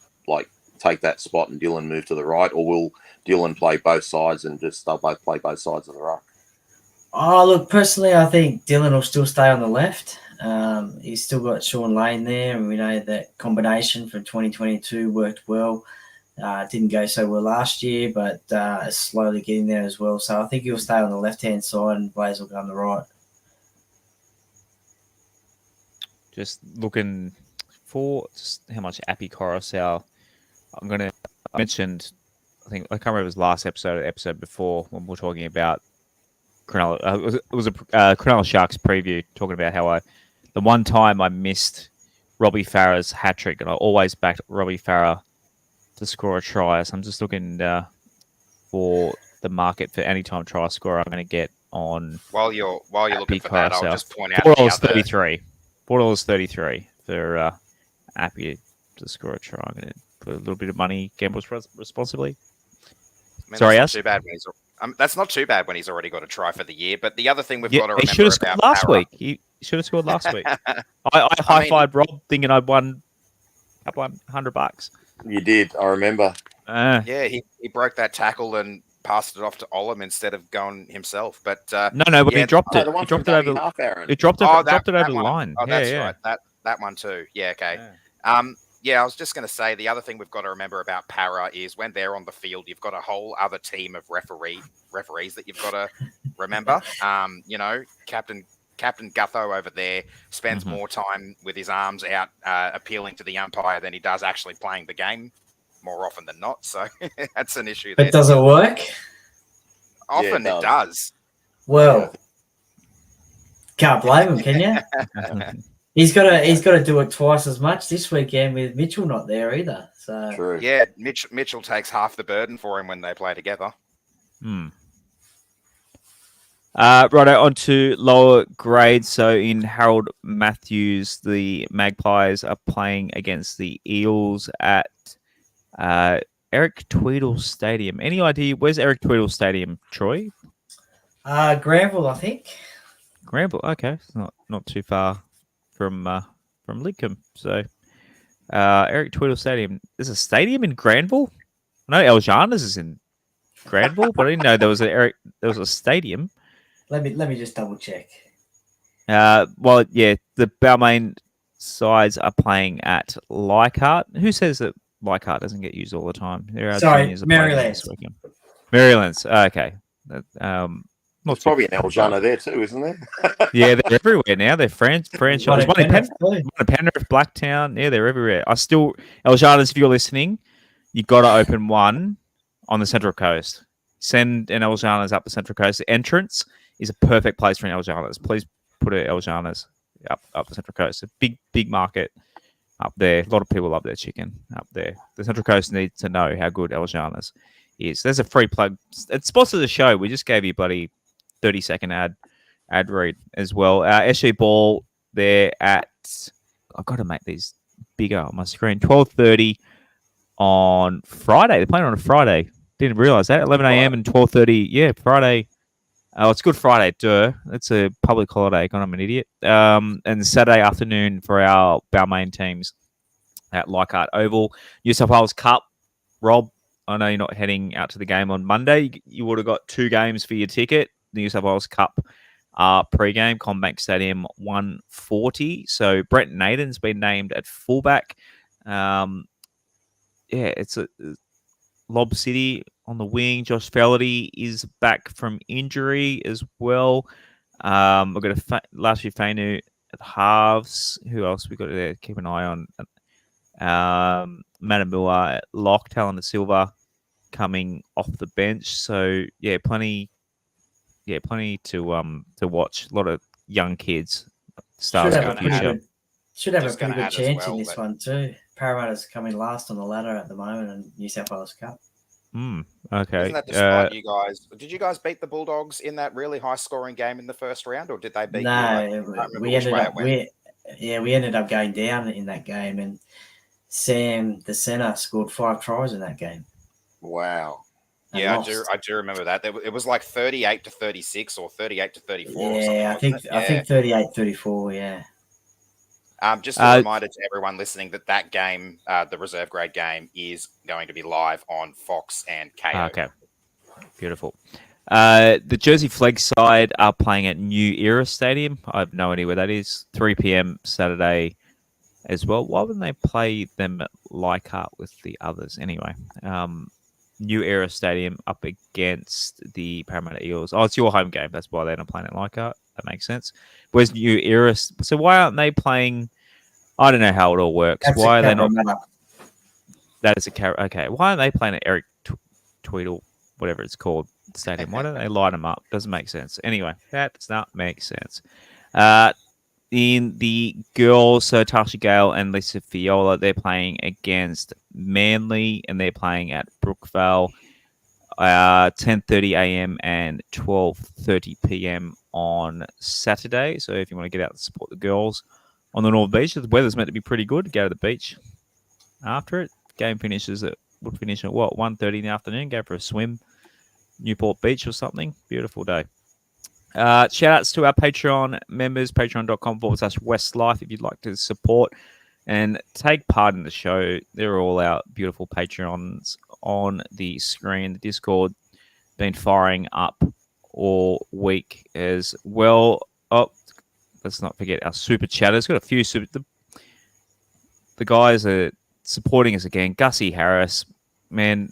take that spot and Dylan move to the right, or will Dylan play both sides and they'll both play both sides of the ruck? Oh, look, personally, I think Dylan will still stay on the left. He's still got Sean Lane there, and we know that combination from 2022 worked well. Didn't go so well last year, but slowly getting there as well. So I think he'll stay on the left-hand side and Blaze will go on the right. Just looking for just how much Appy Coruscant. I mentioned, I think, I can't remember, it was last episode or the episode before when we were talking about Cronulla. It was a Cronulla Sharks preview, talking about how the one time I missed Robbie Farah's hat trick, and I always backed Robbie Farah to score a try. So I'm just looking for the market for any time try scorer I'm going to get on. While you're looking for that, I'll just point out $4.33. $4.33 for Appy to score a try. I'm going to put a little bit of money, gamble responsibly. Sorry, that's not too bad when that's not too bad when he's already got a try for the year. But the other thing we've got to remember, he should have scored last Para, week. He should have scored last week. I high-fived Rob thinking I won $100. You did, I remember. Yeah, he broke that tackle and passed it off to Olam instead of going himself. But no, but he dropped it. He dropped it over. Dropped it over the line. Oh, that's right. That one too. Yeah, okay. Yeah. I was just going to say the other thing we've got to remember about Para is when they're on the field, you've got a whole other team of referees that you've got to remember. Captain Gutho over there spends more time with his arms out appealing to the umpire than he does actually playing the game more often than not. So that's an issue there. But does it work? Often it does. Well, can't blame him, can you? He's got to do it twice as much this weekend with Mitchell not there either. So True. Yeah, Mitchell takes half the burden for him when they play together. Righto, on to lower grades. So in Harold Matthews, the Magpies are playing against the Eels at Eric Tweedle Stadium. Any idea where's Eric Tweedle Stadium, Troy? Granville, I think. Granville, okay, it's not too far from Lidcombe. So Eric Tweedle Stadium. There's a stadium in Granville. I know Eljanas is in Granville, but I didn't know there was a stadium. Let me just double check. Well, yeah, the Balmain sides are playing at Leichhardt. Who says that Leichhardt doesn't get used all the time? There are Sorry, juniors that play there Maryland. this weekend. Maryland's okay. Not There's probably an too Eljana far. there too, isn't there? Yeah, they're everywhere now. They're franchise. One in One in Penrith, too. One in Penrith, Blacktown. Yeah, they're everywhere. Eljanas, if you're listening, you got to open one on the Central Coast. Send an Eljanas up the Central Coast. The entrance is a perfect place for an Eljanas. Please put an Eljanas up the Central Coast. A big market up there. A lot of people love their chicken up there. The Central Coast needs to know how good Eljanas is. There's a free plug. It's sponsored the show. We just gave you bloody 30-second ad read as well. SG Ball there at, I've got to make these bigger on my screen. 12:30 on Friday. They're playing on a Friday. Didn't realize that. 11 a.m. and 12:30. Yeah, Friday. Oh, it's Good Friday. Duh. It's a public holiday. God, I'm an idiot. And Saturday afternoon for our Balmain teams at Leichhardt Oval. New South Wales Cup. Rob, I know you're not heading out to the game on Monday. You would have got 2 games for your ticket. The New South Wales Cup pre-game, Combank Stadium 140. So Brent Naden's been named at fullback. It's a Lob City on the wing. Josh Fallaty is back from injury as well. We've got Lashi Fainu at halves. Who else we got there? Keep an eye on. Matamua at lock. Talon Silva coming off the bench. So yeah, plenty to watch. A lot of young kids. Stars Should for have the future. Should have a Just pretty gonna good add as chance well in this that- one too. Parramatta's coming last on the ladder at the moment in New South Wales Cup. Okay. Isn't that despite you guys? Did you guys beat the Bulldogs in that really high-scoring game in the first round, or did they beat you? I can't remember we which ended way up it went. we ended up going down in that game, and Sam, the centre, scored 5 tries in that game. Wow. and Yeah, lost. I do remember that. It was like 38-36 or 38-34 or something. Yeah, I think 38-34. Yeah. Just a reminder to everyone listening that game, the reserve grade game, is going to be live on Fox and KO. Okay. Beautiful. The Jersey Flag side are playing at New Era Stadium. I have no idea where that is. 3 p.m. Saturday as well. Why wouldn't they play them at Leichhardt with the others anyway? New Era Stadium up against the Parramatta Eels. Oh, it's your home game. That's why they're not playing at Leichhardt. That makes sense. Where's New Era? So why aren't they playing? I don't know how it all works. That's why are they not? Parramatta. That is a okay. Why aren't they playing at Eric Tweedle, whatever it's called, stadium? Why don't they light them up? Doesn't make sense. Anyway, that does not make sense. In the girls, so Tasha Gale and Lisa Fiola, they're playing against Manly, and they're playing at Brookvale, 10:30 a.m. and 12:30 p.m. on Saturday. So if you want to get out and support the girls on the North Beach, the weather's meant to be pretty good. Go to the beach after it. Game would finish at 1:30 in the afternoon. Go for a swim, Newport Beach or something. Beautiful day. Shout outs to our Patreon members, patreon.com/WestsLife if you'd like to support and take part in the show. They're all our beautiful Patreons on the screen. The Discord been firing up all week as well. Oh, let's not forget our super chatters. Got a few the guys are supporting us again. Gussie Harris, man,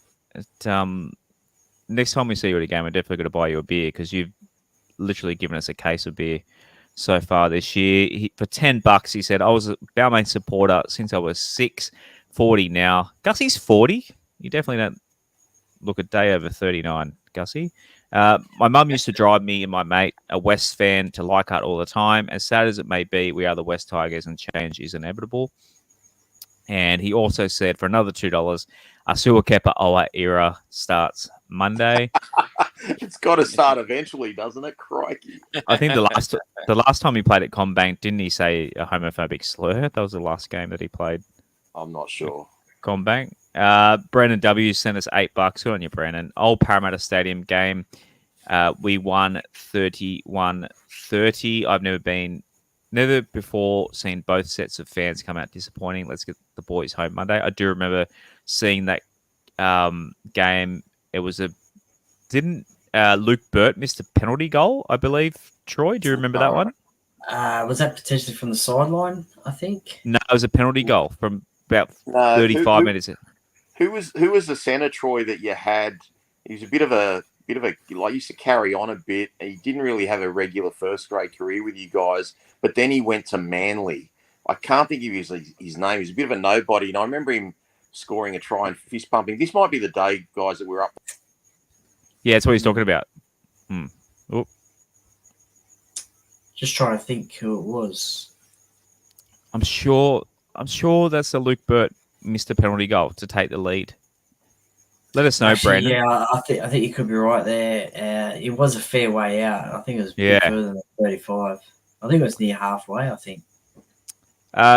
next time we see you at a game, we're definitely going to buy you a beer because you've literally given us a case of beer so far this year. For $10, he said, I was a Balmain supporter since I was 6, 40 now. Gussie's 40. You definitely don't look a day over 39, Gussie. My mum used to drive me and my mate, a West fan, to Leichhardt all the time. As sad as it may be, we are the West Tigers and change is inevitable. And he also said, for another $2, Asua Kepa Oa era starts Monday. It's got to start eventually, doesn't it? Crikey. I think the last time he played at Combank, didn't he say a homophobic slur? That was the last game that he played. I'm not sure. Combank. Brandon W sent us $8. Good on you, Brandon. Old Parramatta Stadium game. We won 31-30. I've never before seen both sets of fans come out disappointing. Let's get the boys home Monday. I do remember seeing that game. It was didn't Luke Burt missed a penalty goal, I believe. Troy, do you remember that one? Was that potentially from the sideline, I think? No, it was a penalty goal from about No, 35 minutes. Who was the centre, Troy, that you had? He was a bit of a like, used to carry on a bit. He didn't really have a regular first grade career with you guys, but then he went to Manly. I can't think of his name. He's a bit of a nobody, and I remember him scoring a try and fist pumping. This might be the day, guys, that we're up. Yeah, that's what he's talking about. Oh, Just trying to think who it was. I'm sure that's the Luke Burt missed a penalty goal to take the lead. Let us know, Actually, Brandon. Yeah, I think you could be right there. It was a fair way out. I think it was a bit further than 35. I think it was near halfway, I think.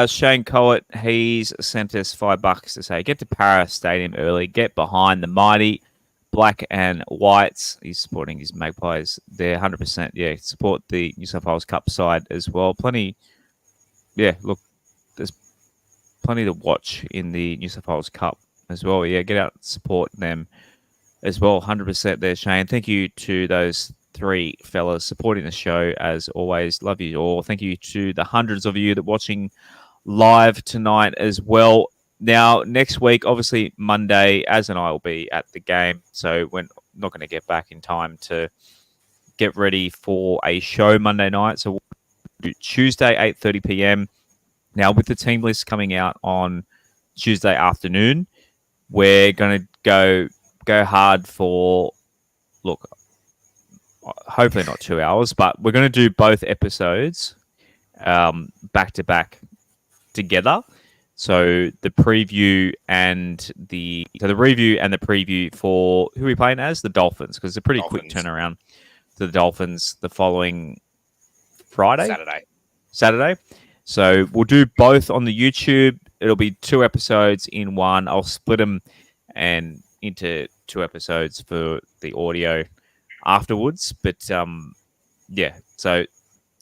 Shane Collett, he's sent us $5 to say, get to Para Stadium early, get behind the mighty black and whites. He's supporting his Magpies there, 100%. Yeah, support the New South Wales Cup side as well. Plenty, look, there's plenty to watch in the New South Wales Cup as well. Yeah, get out and support them as well. 100% there, Shane. Thank you to those three fellas supporting the show as always. Love you all. Thank you to the hundreds of you that are watching live tonight as well. Now, next week, obviously Monday, Az and I will be at the game, so we're not going to get back in time to get ready for a show Monday night. So we'll do Tuesday, 8:30 p.m. Now, with the team list coming out on Tuesday afternoon, we're going to go hard for, look, hopefully not 2 hours, but we're going to do both episodes back to back together. So the preview and the review and the preview for who are we playing as? The Dolphins, because it's a pretty quick turnaround to the Dolphins the following Saturday. So we'll do both on the YouTube. It'll be 2 episodes in one. I'll split them and into 2 episodes for the audio afterwards. But so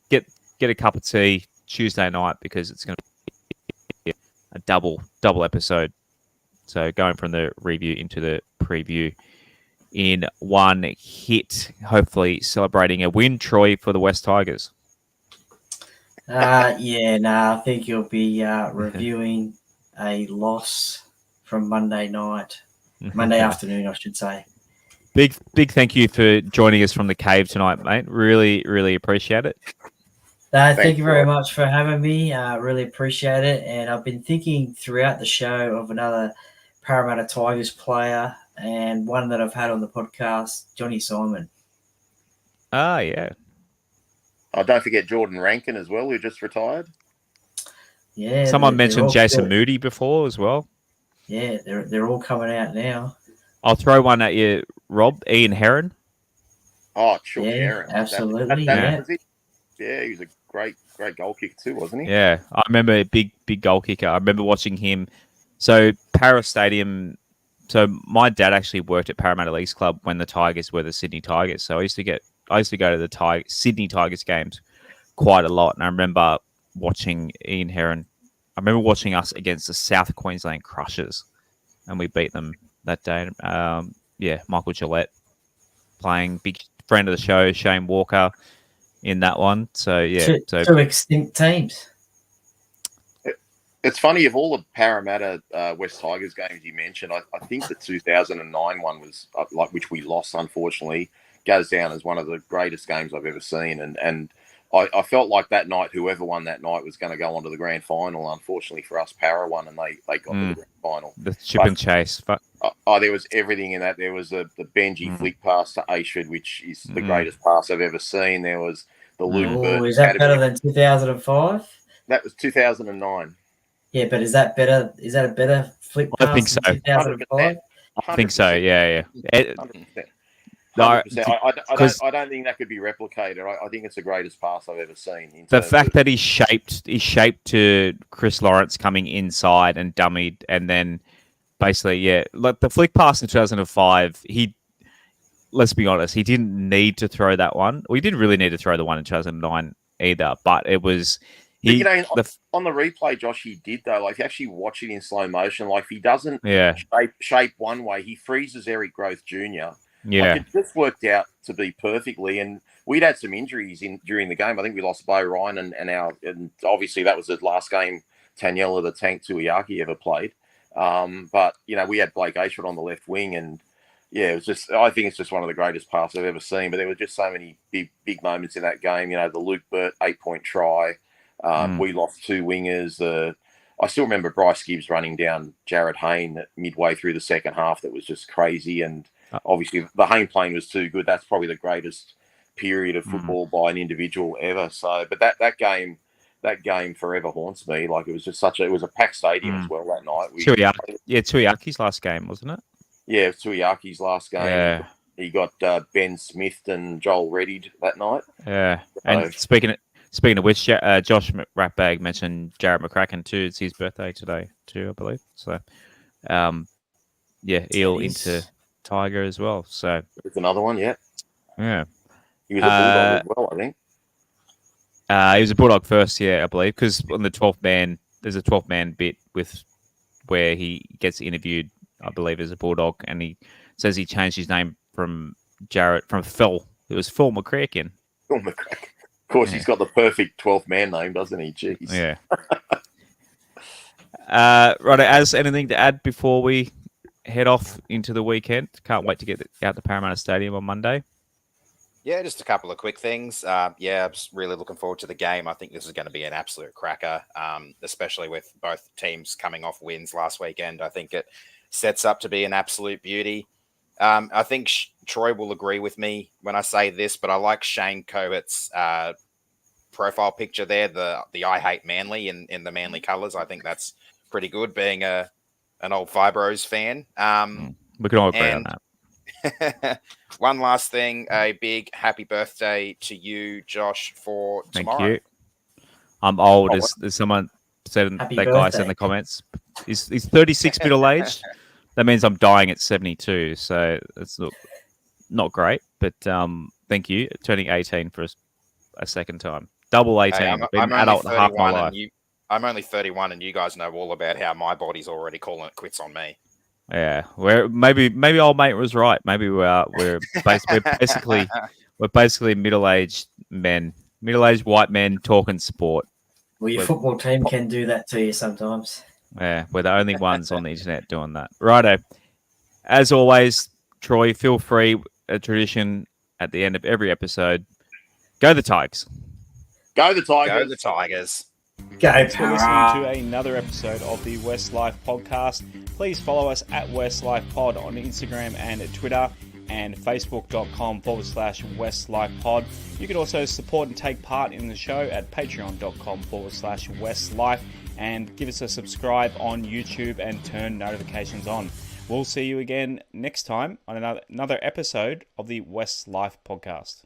get a cup of tea Tuesday night, because it's going to be a double episode. So going from the review into the preview in one hit, hopefully celebrating a win, Troy, for the West Tigers. I think you'll be reviewing a loss from Monday afternoon, I should say. Big thank you for joining us from the cave tonight, mate. Really, really appreciate it. Thank you very much for having me. Really appreciate it. And I've been thinking throughout the show of another Parramatta Tigers player, and one that I've had on the podcast, Johnny Simon. Ah, yeah. Oh, don't forget Jordan Rankin as well, who just retired. Yeah. Someone mentioned Jason Moody before as well. Yeah, they're all coming out now. I'll throw one at you, Rob. Ian Heron. Oh, sure, yeah, Heron. Absolutely. Yeah, he was a great goal kicker too, wasn't he? Yeah, I remember a big goal kicker. I remember watching him. So Para Stadium. So my dad actually worked at Parramatta Eels Club when the Tigers were the Sydney Tigers. So I used to go to the Sydney Tigers games quite a lot, and I remember watching Ian Heron. I remember watching us against the South Queensland Crushers, and we beat them that day. Michael Gillette playing, big friend of the show, Shane Walker in that one. So yeah, two extinct teams. It's funny, of all the Parramatta West Tigers games you mentioned, I think the 2009 one was which we lost, unfortunately, goes down as one of the greatest games I've ever seen. And I felt like that night, whoever won that night was going to go on to the grand final. Unfortunately for us, Para won, and they got to the grand final. The chip and chase. There was everything in that. There was the Benji flick pass to Ashford, which is the greatest pass I've ever seen. There was the Luke Burt. Is that better than 2005? That was 2009. Yeah, but is that better? Is that a better flick pass? I think so. 2005? I think so. Yeah. 100%. 100%. I don't think that could be replicated. I think it's the greatest pass I've ever seen. The fact that he's shaped to Chris Lawrence coming inside and dummied, and then basically, like the flick pass in 2005, let's be honest, he didn't need to throw that one. We didn't really need to throw the one in 2009 either, but it was. On the replay, Josh, he did though. Like, if you actually watch it in slow motion, like, if he doesn't shape one way, he freezes Eric Growth Jr. Yeah. Like, it just worked out to be perfectly. And we'd had some injuries during the game. I think we lost Bo Ryan and obviously that was the last game Taniela the Tank Tuiaki ever played. But, we had Blake Ashford on the left wing, and yeah, I think it's just one of the greatest passes I've ever seen. But there were just so many big moments in that game. The Luke Burt 8-point try. We lost 2 wingers. I still remember Bryce Gibbs running down Jared Hayne midway through the second half. That was just crazy. And obviously the Hayne plane was too good. That's probably the greatest period of football by an individual ever. So, but that game forever haunts me. Like, it was just it was a packed stadium as well that night. Tuiaki's last game, wasn't it? Yeah, it was Tuiaki's last game. Yeah. He got Ben Smith and Joel Reddid that night. Yeah. And speaking of which, Josh Ratbag mentioned Jarrett McCracken too. It's his birthday today too, I believe. So, Eel into Tiger as well. So there's another one, yeah. Yeah. He was a Bulldog as well, I think. He was a Bulldog first, yeah, I believe, because on the 12th man, there's a 12th man bit where he gets interviewed, I believe, as a Bulldog, and he says he changed his name from Phil. It was Phil McCracken. Phil McCracken. Of course, he's got the perfect 12th man name, doesn't he? Jeez. Yeah. Right, as anything to add before we head off into the weekend? Can't wait to get out to Parramatta Stadium on Monday. Yeah, just a couple of quick things. I'm just really looking forward to the game. I think this is going to be an absolute cracker, especially with both teams coming off wins last weekend. I think it sets up to be an absolute beauty. I think Troy will agree with me when I say this, but I like Shane Coates' profile picture there, the I Hate Manly in the Manly colours. I think that's pretty good, being an old Fibros fan. We can all agree on that. One last thing, a big happy birthday to you, Josh, for tomorrow. Thank you. I'm old, as someone said, Happy that birthday. guy said in the comments. He's 36 middle-aged. That means I'm dying at 72, so it's not great. But thank you. Turning 18 for a second time. Double 18. Hey, I've been adult half my life. I'm only 31, and you guys know all about how my body's already calling it quits on me. Yeah, maybe old mate was right. Maybe we're basically middle-aged men, middle-aged white men talking sport. Well, your football team can do that to you sometimes. Yeah, we're the only ones on the internet doing that. Righto. As always, Troy, feel free, a tradition at the end of every episode. Go the Tigers. Go the Tigers. Go the Tigers. Go, Thanks for listening to another episode of the WestsLife Podcast. Please follow us at WestsLife Pod on Instagram and Twitter, and facebook.com/WestsLifePod. You can also support and take part in the show at patreon.com/WestsLife, and give us a subscribe on YouTube and turn notifications on. We'll see you again next time on another episode of the WestsLife Podcast.